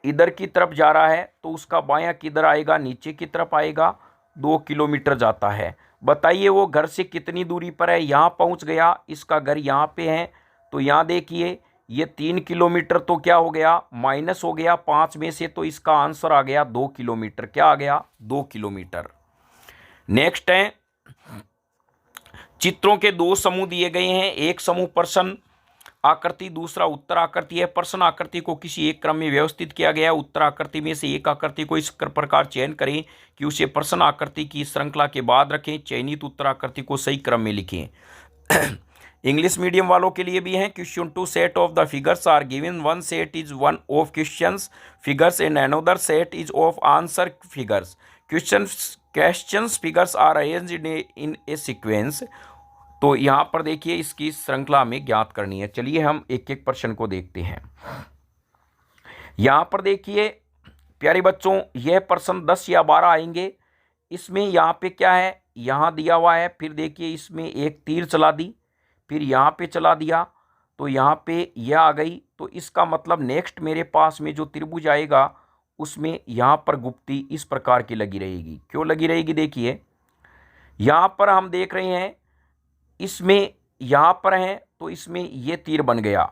Speaker 1: इधर की तरफ जा रहा है तो उसका बायां किधर आएगा, नीचे की तरफ आएगा। 2 किलोमीटर जाता है। बताइए वो घर से कितनी दूरी पर है, यहाँ पहुँच गया, इसका घर यहाँ पे है, तो यहाँ देखिए ये 3 किलोमीटर तो क्या हो गया, माइनस हो गया 5 में से, तो इसका आंसर आ गया 2 किलोमीटर। क्या आ गया, 2 किलोमीटर। नेक्स्ट है, चित्रों के 2 समूह दिए गए हैं। एक समूह प्रश्न आकृति, दूसरा उत्तर आकृति है। प्रश्न आकृति को किसी एक क्रम में व्यवस्थित किया गया है। उत्तर आकृति में से एक आकृति को इस प्रकार चयन करें कि उसे प्रश्न आकृति की श्रृंखला के बाद रखें। चयनित उत्तर आकृति को सही क्रम में लिखें। इंग्लिश मीडियम वालों के लिए भी हैं। Question 2 set of the figures are given, one set is one of questions figures and another set is of answer figures. Questions figures are arranged in a sequence. तो यहाँ पर देखिए इसकी श्रृंखला में ज्ञात करनी है। चलिए हम एक एक प्रश्न को देखते हैं। यहाँ पर देखिए प्यारे बच्चों, यह प्रश्न 10 या 12 आएंगे। इसमें यहाँ पे क्या है, यहाँ दिया हुआ है, फिर देखिए इसमें एक तीर चला दी, फिर यहाँ पे चला दिया, तो यहाँ पे यह आ गई। तो इसका मतलब नेक्स्ट मेरे पास में जो त्रिभुज आएगा उसमें यहाँ पर गुप्ती इस प्रकार की लगी रहेगी। क्यों लगी रहेगी, देखिए यहाँ पर हम देख रहे हैं, इसमें यहाँ पर है तो इसमें ये तीर बन गया,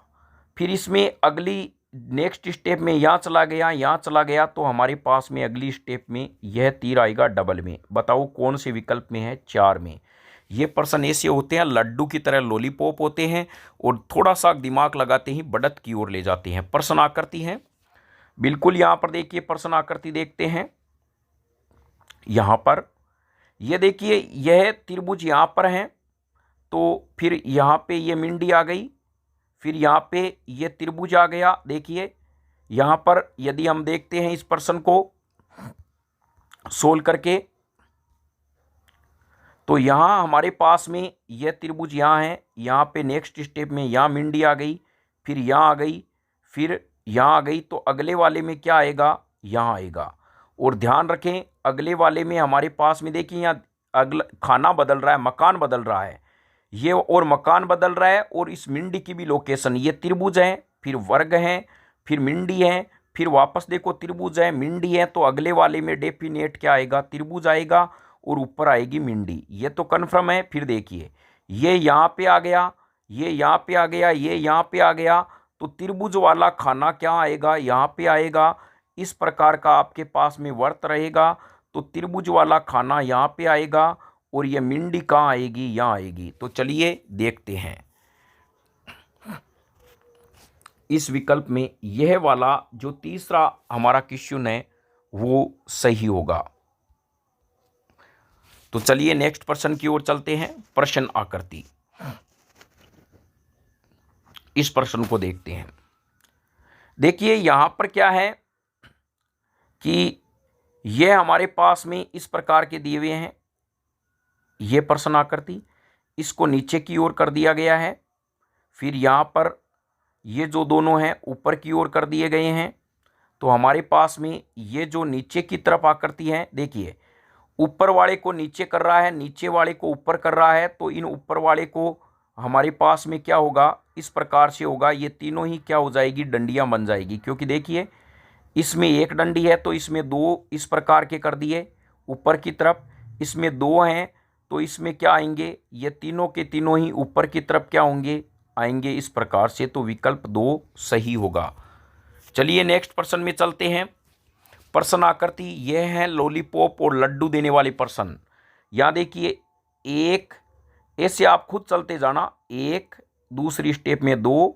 Speaker 1: फिर इसमें अगली नेक्स्ट स्टेप में यहाँ चला गया, यहाँ चला गया, तो हमारे पास में अगली स्टेप में यह तीर आएगा डबल में। बताओ कौन से विकल्प में है, 4 में। ये प्रश्न ऐसे होते हैं, लड्डू की तरह लॉलीपॉप होते हैं और थोड़ा सा दिमाग लगाते ही बढ़त की ओर ले जाते हैं। प्रश्न आकृति है बिल्कुल। यहाँ पर देखिए प्रश्न आकृति देखते हैं। यहाँ पर ये देखिए यह त्रिभुज यहाँ पर है, तो फिर यहाँ पे ये मिंडी आ गई, फिर यहाँ पे ये त्रिभुज आ गया। देखिए यहाँ पर यदि हम देखते हैं इस प्रश्न को सोल्व करके, तो यहाँ हमारे पास में यह त्रिभुज यहाँ है, यहाँ पे नेक्स्ट स्टेप में यहाँ मिंडी आ गई, फिर यहाँ आ गई, फिर यहाँ आ गई, तो अगले वाले में क्या आएगा, यहाँ आएगा। और ध्यान रखें अगले वाले में हमारे पास में देखिए यहाँ अगला खाना बदल रहा है, मकान बदल रहा है ये, और मकान बदल रहा है, और इस मिंडी की भी लोकेशन, ये त्रिभुज है, फिर वर्ग है, फिर मिंडी है, फिर वापस देखो त्रिभुज है, मिंडी है, तो अगले वाले में डेफिनेट क्या आएगा, त्रिभुज आएगा और ऊपर आएगी मिंडी। ये तो कन्फर्म है। फिर देखिए ये यहाँ पे आ गया, ये यहाँ पे आ गया, ये यहाँ पे आ गया, तो त्रिभुज वाला खाना क्या आएगा, यहाँ पे आएगा। इस प्रकार का आपके पास में वर्त रहेगा, तो त्रिभुज वाला खाना यहाँ पे आएगा और ये मिंडी कहाँ आएगी, यहाँ आएगी। तो चलिए देखते हैं इस विकल्प में यह वाला जो तीसरा हमारा क्वेश्चन है वो सही होगा। तो चलिए नेक्स्ट प्रश्न की ओर चलते हैं। प्रश्न आकृति, इस प्रश्न को देखते हैं। देखिए यहां पर क्या है कि यह हमारे पास में इस प्रकार के दिए हुए हैं, यह प्रश्न आकृति, इसको नीचे की ओर कर दिया गया है, फिर यहाँ पर ये जो दोनों हैं ऊपर की ओर कर दिए गए हैं। तो हमारे पास में ये जो नीचे की तरफ आकृति है, देखिए ऊपर वाले को नीचे कर रहा है, नीचे वाले को ऊपर कर रहा है, तो इन ऊपर वाले को हमारे पास में क्या होगा, इस प्रकार से होगा, ये तीनों ही क्या हो जाएगी, डंडियां बन जाएगी। क्योंकि देखिए इसमें एक डंडी है तो इसमें 2 इस प्रकार के कर दिए ऊपर की तरफ, इसमें 2 हैं तो इसमें क्या आएंगे, ये तीनों के तीनों ही ऊपर की तरफ क्या होंगे, आएंगे इस प्रकार से। तो विकल्प 2 सही होगा। चलिए नेक्स्ट प्रश्न में चलते हैं। प्रश्न आकृति यह है लॉलीपॉप और लड्डू देने वाले प्रश्न। यहाँ देखिए एक, ऐसे आप खुद चलते जाना, 1, दूसरी स्टेप में 2,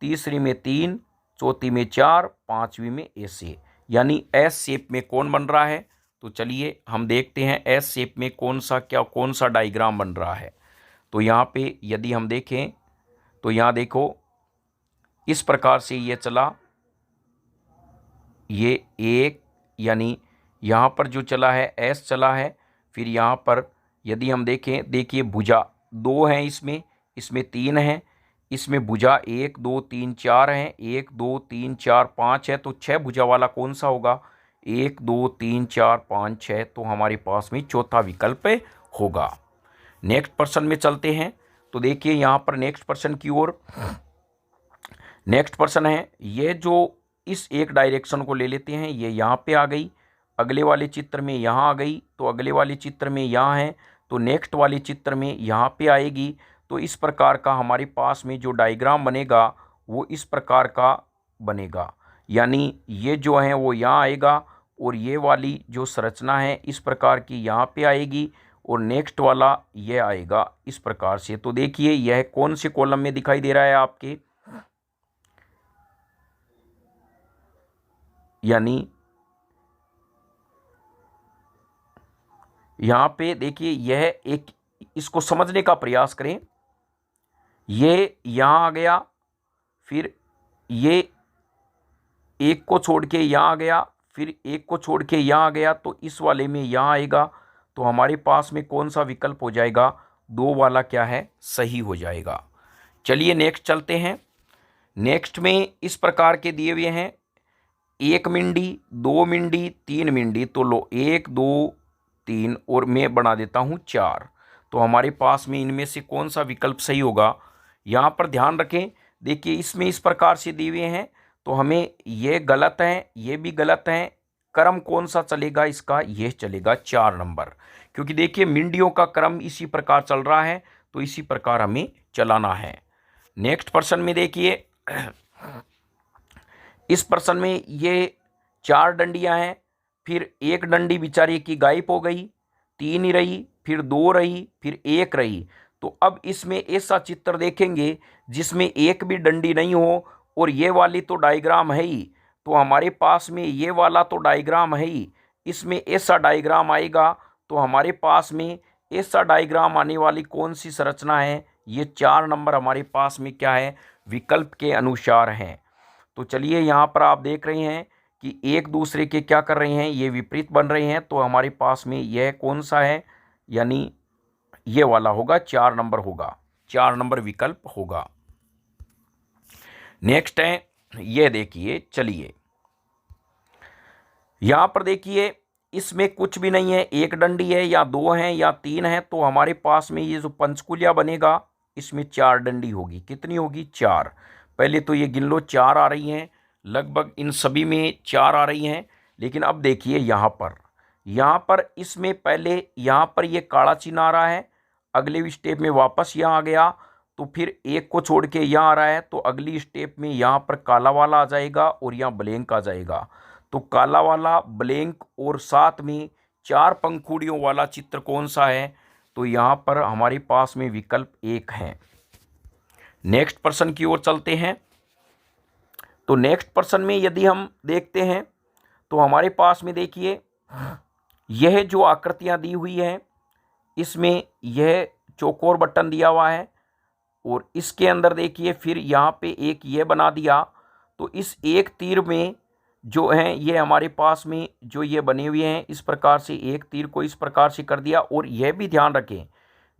Speaker 1: तीसरी में 3, चौथी में 4, पांचवी में ऐसे, यानी एस शेप में कौन बन रहा है। तो चलिए हम देखते हैं एस शेप में कौन सा डायग्राम बन रहा है। तो यहाँ पे यदि हम देखें तो यहाँ देखो इस प्रकार से ये चला, ये एक, यानी यहाँ पर जो चला है एस चला है। फिर यहाँ पर यदि हम देखें, देखिए भुजा 2 हैं, इसमें 3 हैं, इसमें भुजा 1 2 3 4 हैं, 1 2 3 4 5 है। तो 6 भुजा वाला कौन सा होगा, 1 2 3 4 5 6। तो हमारे पास में चौथा विकल्प होगा। नेक्स्ट पर्सन में चलते हैं। तो देखिए यहाँ पर नेक्स्ट पर्सन की ओर, नेक्स्ट पर्सन है ये जो इस एक डायरेक्शन को ले लेते हैं, ये यहाँ पे आ गई, अगले वाले चित्र में यहाँ आ गई, तो अगले वाले चित्र में यहाँ है, तो नेक्स्ट वाले चित्र में यहाँ पे आएगी। तो इस प्रकार का हमारे पास में जो डायग्राम बनेगा वो इस प्रकार का बनेगा, यानी ये जो है वो यहाँ आएगा और ये वाली जो संरचना है इस प्रकार की यहाँ पे आएगी और नेक्स्ट वाला ये आएगा इस प्रकार से। तो देखिए यह कौन से कॉलम में दिखाई दे रहा है आपके, यानी यहाँ पे देखिए यह एक, इसको समझने का प्रयास करें। ये यहाँ आ गया, फिर ये एक को छोड़ के यहाँ आ गया, फिर एक को छोड़ के यहाँ आ गया, तो इस वाले में यहाँ आएगा। तो हमारे पास में कौन सा विकल्प हो जाएगा, 2 वाला क्या है, सही हो जाएगा। चलिए नेक्स्ट चलते हैं। नेक्स्ट में इस प्रकार के दिए हुए हैं, 1 मिंडी, 2 मिंडी, 3 मिंडी। तो लो 1 2 3 और मैं बना देता हूँ 4। तो हमारे पास में इनमें से कौन सा विकल्प सही होगा। यहाँ पर ध्यान रखें, देखिए इसमें इस प्रकार से दिए हुए हैं, तो हमें ये गलत है, ये भी गलत है। क्रम कौन सा चलेगा इसका, ये चलेगा 4 नंबर, क्योंकि देखिए मिंडियों का क्रम इसी प्रकार चल रहा है, तो इसी प्रकार हमें चलाना है। नेक्स्ट पर्सन में देखिए, इस पर्सन में ये 4 डंडियां हैं, फिर एक डंडी बेचारी की गायब हो गई, 3 ही रही, फिर 2 रही, फिर 1 रही। तो अब इसमें ऐसा चित्र देखेंगे जिसमें एक भी डंडी नहीं हो और ये वाली तो डायग्राम है ही, तो हमारे पास में ये वाला तो डायग्राम है ही, इसमें ऐसा डायग्राम आएगा। तो हमारे पास में ऐसा डायग्राम आने वाली कौन सी संरचना है, ये 4 नंबर हमारे पास में क्या है, विकल्प के अनुसार हैं। तो चलिए यहाँ पर आप देख रहे हैं कि एक दूसरे के क्या कर रहे हैं, ये विपरीत बन रहे हैं। तो हमारे पास में यह कौन सा है, यानी ये वाला होगा, 4 नंबर होगा, 4 नंबर विकल्प होगा। नेक्स्ट है ये देखिए, चलिए यहाँ पर देखिए इसमें कुछ भी नहीं है, एक डंडी है या 2 हैं या 3 हैं। तो हमारे पास में ये जो पंचकुलिया बनेगा इसमें 4 डंडी होगी, कितनी होगी, 4। पहले तो ये गिन लो, 4 आ रही हैं, लगभग इन सभी में 4 आ रही हैं। लेकिन अब देखिए यहाँ पर इसमें पहले यहाँ पर ये काला चिन्ह आ रहा है, अगले स्टेप में वापस यहाँ आ गया, तो फिर एक को छोड़ के यहाँ आ रहा है, तो अगली स्टेप में यहाँ पर काला वाला आ जाएगा और यहाँ ब्लैंक आ जाएगा। तो काला वाला, ब्लैंक और साथ में 4 पंखुड़ियों वाला चित्र कौन सा है, तो यहाँ पर हमारे पास में विकल्प 1 है। नेक्स्ट पर्सन की ओर चलते हैं। तो नेक्स्ट पर्सन में यदि हम देखते हैं तो हमारे पास में देखिए यह जो आकृतियां दी हुई हैं, इसमें यह चौकोर बटन दिया हुआ है और इसके अंदर देखिए फिर यहाँ पे एक ये बना दिया। तो इस एक तीर में जो हैं ये हमारे पास में जो ये बने हुए हैं, इस प्रकार से एक तीर को इस प्रकार से कर दिया। और यह भी ध्यान रखें,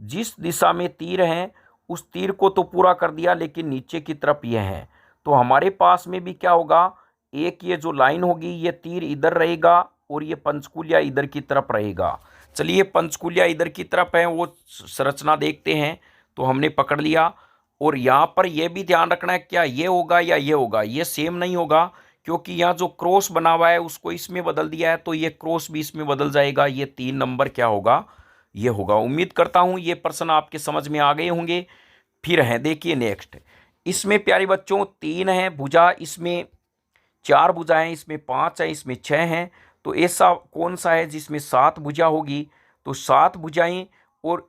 Speaker 1: जिस दिशा में तीर हैं उस तीर को तो पूरा कर दिया, लेकिन नीचे की तरफ यह है। तो हमारे पास में भी क्या होगा, एक ये जो लाइन होगी, ये तीर इधर रहेगा और ये पंचकुलिया इधर की तरफ रहेगा। चलिए पंचकुलिया इधर की तरफ है, वो संरचना देखते हैं। तो हमने पकड़ लिया। और यहाँ पर यह भी ध्यान रखना है, क्या ये होगा या ये होगा, ये सेम नहीं होगा, क्योंकि यहाँ जो क्रॉस बना हुआ है उसको इसमें बदल दिया है, तो ये क्रॉस भी इसमें बदल जाएगा। ये 3 नंबर क्या होगा, ये होगा। उम्मीद करता हूँ ये प्रश्न आपके समझ में आ गए होंगे। फिर है देखिए नेक्स्ट, इसमें प्यारे बच्चों 3 है भुजा, इसमें 4 भुजाएं, इसमें 5 है, इसमें 6 हैं। तो ऐसा कौन सा है जिसमें 7 भुजा होगी, तो 7 भुजाएं, और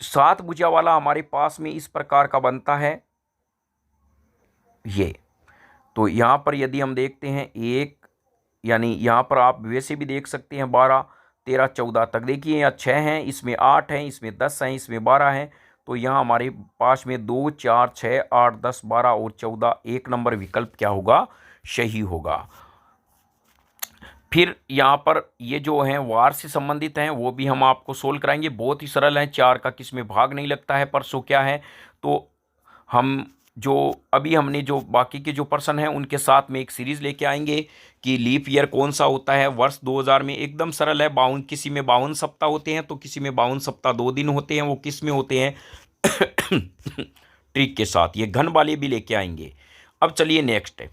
Speaker 1: 7 भुजा वाला हमारे पास में इस प्रकार का बनता है। ये। तो यहाँ पर यदि हम देखते हैं एक, यानी यहाँ पर आप वैसे भी देख सकते हैं 12 13 14 तक, देखिए यहाँ 6 हैं, इसमें 8 हैं, इसमें 10 हैं, इसमें 12 हैं। तो यहाँ हमारे पास में 2 4 6 8 10 12 और 14, एक नंबर विकल्प क्या होगा, सही होगा। फिर यहाँ पर ये जो हैं वार से संबंधित हैं वो भी हम आपको सोल्व कराएंगे, बहुत ही सरल हैं, 4 का किसमें भाग नहीं लगता है, परसों क्या है। तो हम जो अभी हमने जो बाकी के जो पर्सन हैं उनके साथ में एक सीरीज लेके आएंगे कि लीप ईयर कौन सा होता है वर्ष 2000 में। एकदम सरल है, 52, किसी में 52 सप्ताह होते हैं तो किसी में 52 सप्ताह 2 दिन होते हैं, वो किस में होते हैं ट्रिक के साथ, ये घन वाले भी लेके आएंगे। अब चलिए नेक्स्ट है,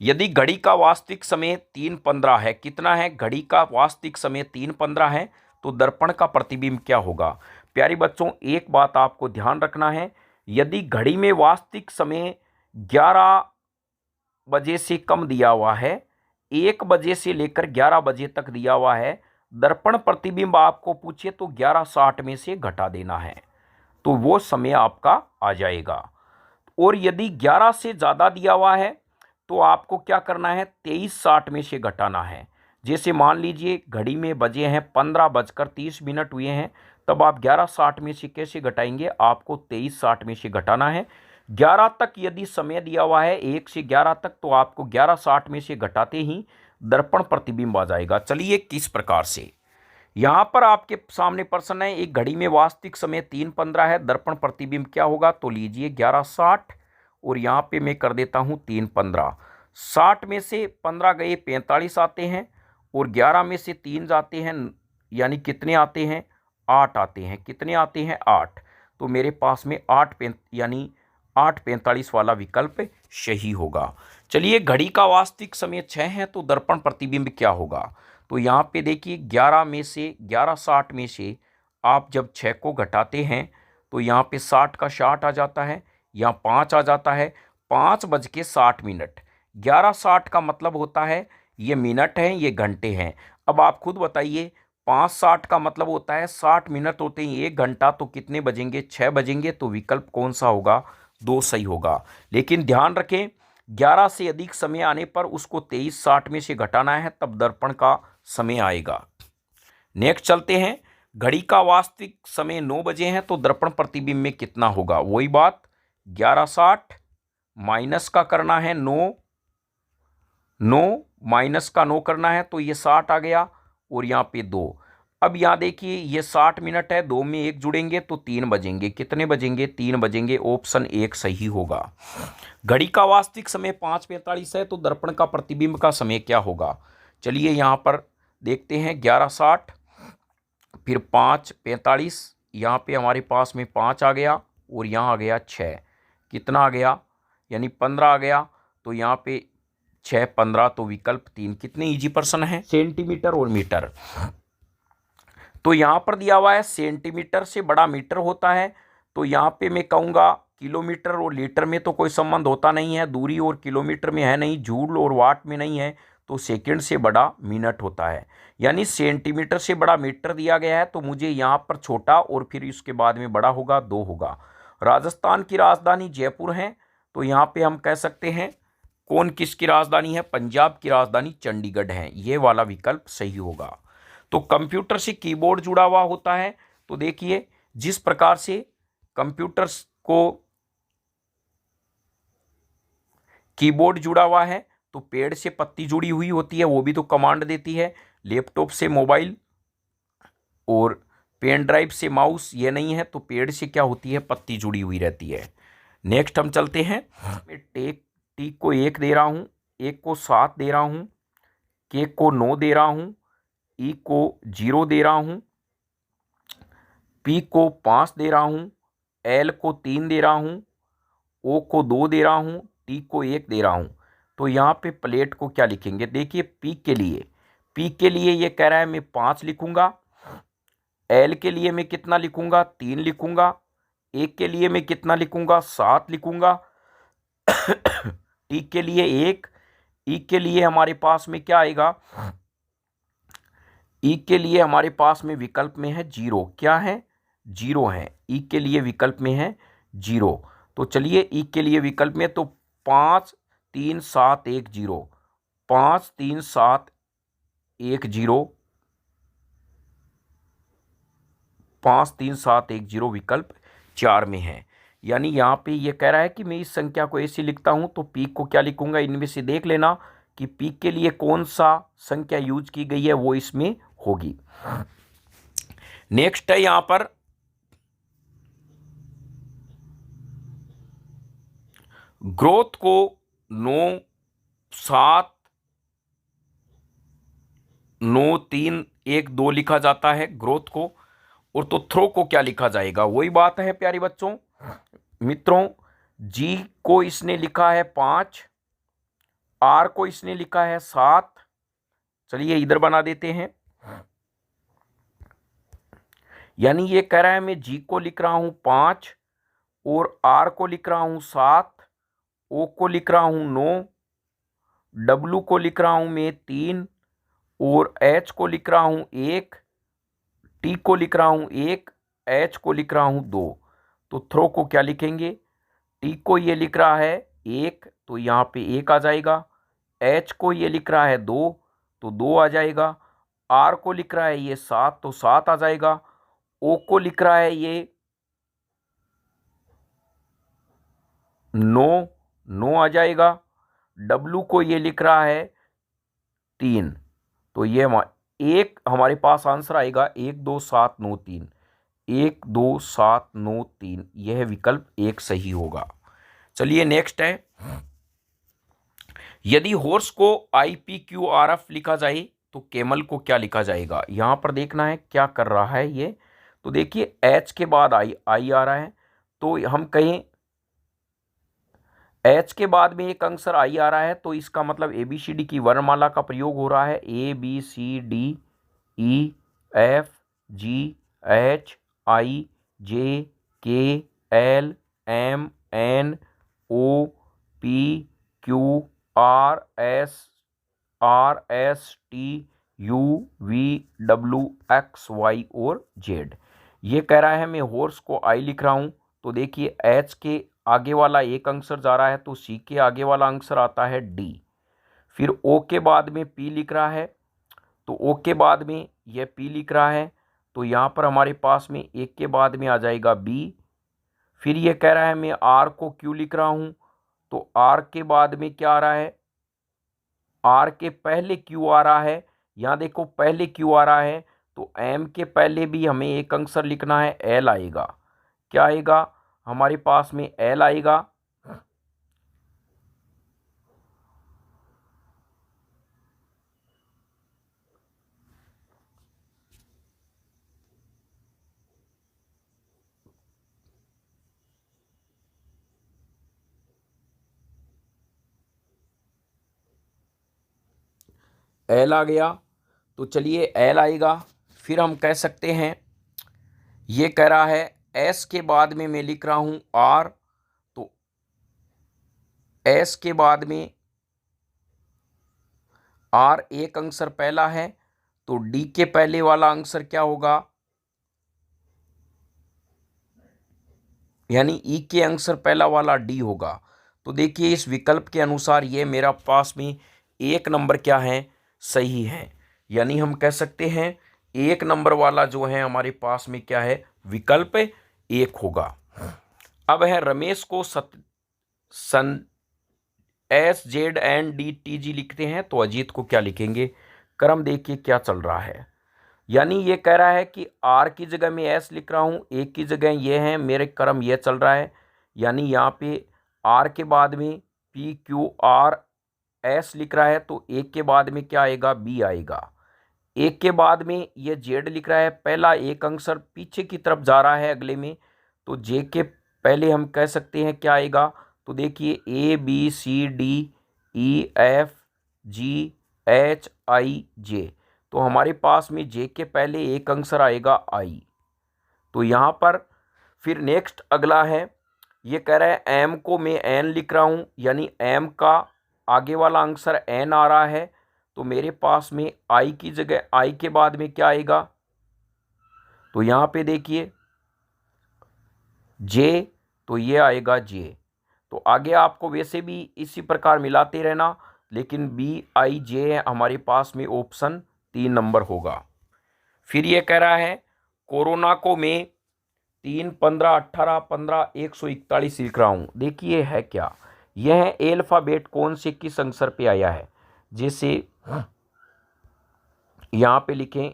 Speaker 1: यदि घड़ी का वास्तविक समय 3:15 है, कितना है, घड़ी का वास्तविक समय 3:15 है, तो दर्पण का प्रतिबिंब क्या होगा। प्यारे बच्चों एक बात आपको ध्यान रखना है, यदि घड़ी में वास्तविक समय 11 बजे से कम दिया हुआ है, 1 बजे से लेकर 11 बजे तक दिया हुआ है, दर्पण प्रतिबिंब आपको पूछे तो 11:60 में से घटा देना है, तो वो समय आपका आ जाएगा। और यदि 11 से ज़्यादा दिया हुआ है तो आपको क्या करना है, 23:60 में से घटाना है। जैसे मान लीजिए घड़ी में बजे हैं 15:30 हुए हैं, तब आप 11:60 में से कैसे घटाएंगे, आपको 23:60 में से घटाना है। 11 तक यदि समय दिया हुआ है 1 से 11 तक, तो आपको 11:60 में से घटाते ही दर्पण प्रतिबिंब आ जाएगा। चलिए किस प्रकार से, यहाँ पर आपके सामने प्रश्न है, एक घड़ी में वास्तविक समय 3:15 है, दर्पण प्रतिबिंब क्या होगा, तो लीजिए 11:60 और यहाँ पे मैं कर देता हूँ 3:15। 60 में से 15 गए 45 आते हैं, और 11 में से 3 जाते हैं, यानी कितने आते हैं, 8 आते हैं, कितने आते हैं, 8। तो मेरे पास में 8 यानी 8:45 वाला विकल्प सही होगा। चलिए घड़ी का वास्तविक समय 6 है, तो दर्पण प्रतिबिंब क्या होगा। तो यहाँ पे देखिए 11 में से 11:60 में से आप जब 6 को घटाते हैं तो यहाँ पे 60 का 60 आ जाता है, यहाँ 5 आ जाता है, 5:60। 11:60 का मतलब होता है ये मिनट हैं, ये घंटे हैं। अब आप खुद बताइए, 5:60 का मतलब होता है 60 मिनट होते हैं 1 घंटा, तो कितने बजेंगे, 6 बजेंगे। तो विकल्प कौन सा होगा, 2 सही होगा। लेकिन ध्यान रखें 11 से अधिक समय आने पर उसको 23:60 में से घटाना है, तब दर्पण का समय आएगा। नेक्स्ट चलते हैं, घड़ी का वास्तविक समय 9 बजे है, तो दर्पण प्रतिबिंब में कितना होगा, वही बात 11:60 माइनस का करना है 9 माइनस का 9 करना है, तो ये 60 आ गया, और यहाँ पे 2। अब यहाँ देखिए ये 60 मिनट है, 2 में 1 जुड़ेंगे तो 3 बजेंगे, कितने बजेंगे, 3 बजेंगे, ऑप्शन 1 सही होगा। घड़ी का वास्तविक समय 5:45 है, तो दर्पण का प्रतिबिंब का समय क्या होगा। चलिए यहाँ पर देखते हैं, 11:60 फिर 5:45, यहाँ पे हमारे पास में 5 आ गया, और यहाँ आ गया 6, कितना आ गया, यानी 15 आ गया। तो यहाँ पे 6 15, तो विकल्प 3। कितने इजी प्रश्न है, सेंटीमीटर और मीटर। तो यहाँ पर दिया हुआ है सेंटीमीटर से बड़ा मीटर होता है, तो यहाँ पे मैं कहूँगा किलोमीटर और लीटर में तो कोई संबंध होता नहीं है, दूरी और किलोमीटर में है नहीं, जूल और वाट में नहीं है, तो सेकंड से बड़ा मिनट होता है। यानी सेंटीमीटर से बड़ा मीटर दिया गया है, तो मुझे यहाँ पर छोटा और फिर इसके बाद में बड़ा होगा, 2 होगा। राजस्थान की राजधानी जयपुर है, तो यहाँ पे हम कह सकते हैं कौन किसकी राजधानी है, पंजाब की राजधानी चंडीगढ़ है, ये वाला विकल्प सही होगा। तो कंप्यूटर से कीबोर्ड जुड़ा हुआ होता है, तो देखिए जिस प्रकार से कंप्यूटर को कीबोर्ड जुड़ा हुआ है, तो पेड़ से पत्ती जुड़ी हुई होती है, वो भी तो कमांड देती है। लैपटॉप से मोबाइल और पेन ड्राइव से माउस, ये नहीं है, तो पेड़ से क्या होती है, पत्ती जुड़ी हुई रहती है। नेक्स्ट हम चलते हैं, मैं टी को 1 दे रहा हूँ, 1 को 7 दे रहा हूँ, के को 9 दे रहा हूँ, ई को 0 दे रहा हूँ, पी को 5 दे रहा हूँ, एल को 3 दे रहा हूँ, ओ को 2 दे रहा हूँ, टी को 1 दे रहा हूँ। तो यहाँ पे प्लेट को क्या लिखेंगे, देखिए पी के लिए ये कह रहा है मैं 5 लिखूंगा, एल के लिए मैं कितना लिखूंगा, 3 लिखूंगा, ए के लिए मैं कितना लिखूंगा, 7 लिखूंगा, टी के लिए 1, ई के लिए हमारे पास में क्या आएगा, ई के लिए हमारे पास में विकल्प में है 0, क्या है, 0 है, ई के लिए विकल्प में है 0। तो चलिए ई के लिए विकल्प में, तो 53710, 53710, 53710 विकल्प 4 में है। यानी यहाँ पे ये कह रहा है कि मैं इस संख्या को ऐसे लिखता हूँ, तो पीक को क्या लिखूंगा, इनमें से देख लेना कि पीक के लिए कौन सा संख्या यूज की गई है, वो इसमें होगी। नेक्स्ट है यहाँ पर ग्रोथ को 9 7 9 3 1 2 लिखा जाता है ग्रोथ को, और तो थ्रो को क्या लिखा जाएगा, वही बात है प्यारे बच्चों मित्रों। जी को इसने लिखा है 5, आर को इसने लिखा है 7। चलिए इधर बना देते हैं। यानी ये कह रहा है मैं जी को लिख रहा हूं 5, और आर को लिख रहा हूं 7, ओ को लिख रहा हूं 9, डब्लू को लिख रहा हूं मैं 3, और एच को लिख रहा हूं 1, टी को लिख रहा हूं 1, एच को लिख रहा हूं 2। तो थ्रो को क्या लिखेंगे, टी को ये लिख रहा है 1, तो यहाँ पे 1 आ जाएगा। एच को ये लिख रहा है 2, तो 2 आ जाएगा। आर को लिख रहा है ये 7, तो 7 आ जाएगा। ओ को लिख रहा है ये 9, 9 आ जाएगा। डब्लू को ये लिख रहा है 3, तो ये एक हमारे पास आंसर आएगा 1 2 7 9 3, 1 2 7 9 3, यह विकल्प 1 सही होगा। चलिए नेक्स्ट है, यदि हॉर्स को IPQRF लिखा जाए तो कैमल को क्या लिखा जाएगा। यहां पर देखना है क्या कर रहा है ये। तो देखिए एच के बाद आई आ रहा है, तो हम कहें एच के बाद में एक अक्षर आई आ रहा है, तो इसका मतलब ABCD की वर्णमाला का प्रयोग हो रहा है। ABCDEFGHIJKLMNOPQRSTUVWXY और Z। ये कह रहा है मैं हॉर्स को आई लिख रहा हूं, तो देखिए एच के आगे वाला एक अक्षर जा रहा है, तो सी के आगे वाला अक्षर आता है डी। फिर ओ के बाद में पी लिख रहा है, तो ओ के बाद में यह पी लिख रहा है, तो यहाँ पर हमारे पास में एक के बाद में आ जाएगा बी। फिर ये कह रहा है मैं आर को क्यू लिख रहा हूँ, तो आर के बाद में क्या आ रहा है, आर के पहले क्यू आ रहा है। यहाँ देखो पहले क्यू आ रहा है, तो एम के पहले भी हमें एक अक्षर लिखना है, एल आएगा। क्या आएगा, हमारे पास में एल आएगा। एल आ गया, तो चलिए एल आएगा। फिर हम कह सकते हैं, ये कह रहा है एस के बाद में मैं लिख रहा हूं आर, तो एस के बाद में आर एक अक्षर पहला है, तो डी के पहले वाला अक्षर क्या होगा, यानी ई के अक्षर पहला वाला डी होगा। तो देखिए इस विकल्प के अनुसार ये मेरा पास में एक नंबर क्या है, सही है। यानी हम कह सकते हैं एक नंबर वाला जो है हमारे पास में क्या है, विकल्प 1 होगा। अब है रमेश को SZNDTG लिखते हैं, तो अजीत को क्या लिखेंगे। क्रम देखिए क्या चल रहा है। यानी ये कह रहा है कि आर की जगह मैं एस लिख रहा हूँ, एक की जगह ये है, मेरे क्रम ये चल रहा है। यानी यहाँ पे आर के बाद में PQRS लिख रहा है, तो एक के बाद में क्या आएगा, बी आएगा। एक के बाद में ये जेड लिख रहा है, पहला एक अक्षर पीछे की तरफ जा रहा है अगले में, तो जे के पहले हम कह सकते हैं क्या आएगा। तो देखिए ABCDEFGHIJ, तो हमारे पास में जे के पहले एक अक्षर आएगा आई। तो यहाँ पर फिर नेक्स्ट अगला है, ये कह रहा है एम को मैं एन लिख रहा हूँ, यानी एम का आगे वाला अक्षर एन आ रहा है, तो मेरे पास में आई की जगह आई के बाद में क्या आएगा, तो यहाँ पे देखिए जे, तो ये आएगा जे। तो आगे आपको वैसे भी इसी प्रकार मिलाते रहना, लेकिन BIJ हमारे पास में ऑप्शन 3 नंबर होगा। फिर ये कह रहा है कोरोना को मैं 3, 15, 18, 15, 141 लिख रहा हूँ। देखिए है क्या, यह एल्फाबेट कौन से किस अक्षर पे आया है। जैसे यहाँ पे लिखें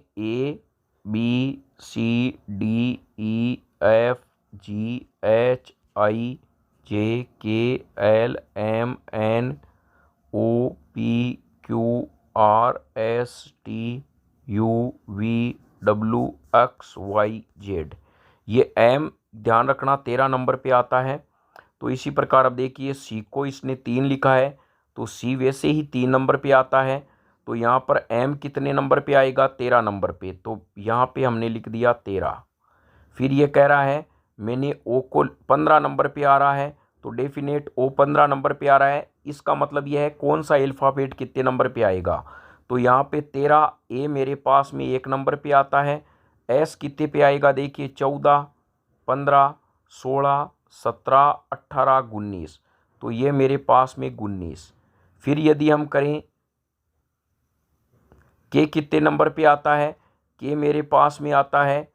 Speaker 1: ABCDEFGHIJKLMNOPQRSTUVWXYZ। ये M ध्यान रखना 13 नंबर पे आता है। तो इसी प्रकार अब देखिए C को इसने 3 लिखा है, तो C वैसे ही 3 नंबर पे आता है। तो यहाँ पर M कितने नंबर पे आएगा, 13 नंबर पे, तो यहाँ पे हमने लिख दिया 13। फिर ये कह रहा है मैंने O को 15 नंबर पे आ रहा है, तो डेफिनेट O 15 नंबर पे आ रहा है। इसका मतलब यह है कौन सा अल्फ़ाबेट कितने नंबर पे आएगा। तो यहाँ पे 13, A मेरे पास में 1 नंबर पे आता है। S कितने पे आएगा, देखिए 14, 15, 16, 17, 18, 19, तो ये मेरे पास में 19। फिर यदि हम करें K कितने नंबर पे आता है, K मेरे पास में आता है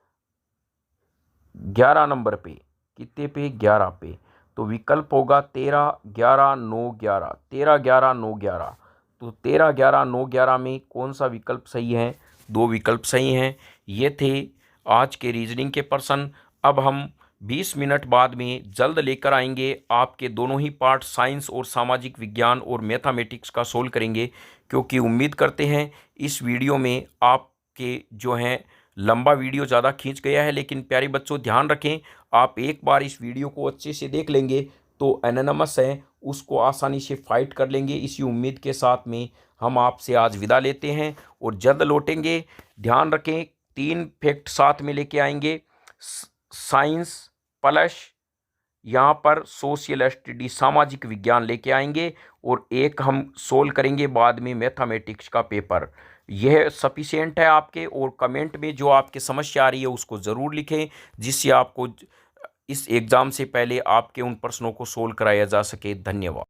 Speaker 1: 11 नंबर पे। कितने पे, 11 पे। तो विकल्प होगा 13, 11, 9, 11, 13, 11, 9, 11। तो 13, 11, 9, 11 में कौन सा विकल्प सही है, 2 विकल्प सही हैं। ये थे आज के रीजनिंग के प्रश्न। अब हम 20 मिनट बाद में जल्द लेकर आएंगे आपके दोनों ही पार्ट, साइंस और सामाजिक विज्ञान और मैथमेटिक्स का सोल्व करेंगे, क्योंकि उम्मीद करते हैं इस वीडियो में आपके जो हैं लंबा वीडियो ज़्यादा खींच गया है। लेकिन प्यारे बच्चों ध्यान रखें, आप एक बार इस वीडियो को अच्छे से देख लेंगे तो एनोनिमस है उसको आसानी से फाइट कर लेंगे। इसी उम्मीद के साथ में हम आपसे आज विदा लेते हैं और जल्द लौटेंगे। ध्यान रखें 3 फैक्ट साथ में लेके आएंगे, साइंस प्लस यहाँ पर सोशल स्टडी सामाजिक विज्ञान लेके आएंगे, और एक हम सोल्व करेंगे बाद में मैथमेटिक्स का पेपर। यह सफिशिएंट है आपके, और कमेंट में जो आपकी समस्या आ रही है उसको ज़रूर लिखें, जिससे आपको इस एग्ज़ाम से पहले आपके उन प्रश्नों को सोल्व कराया जा सके। धन्यवाद।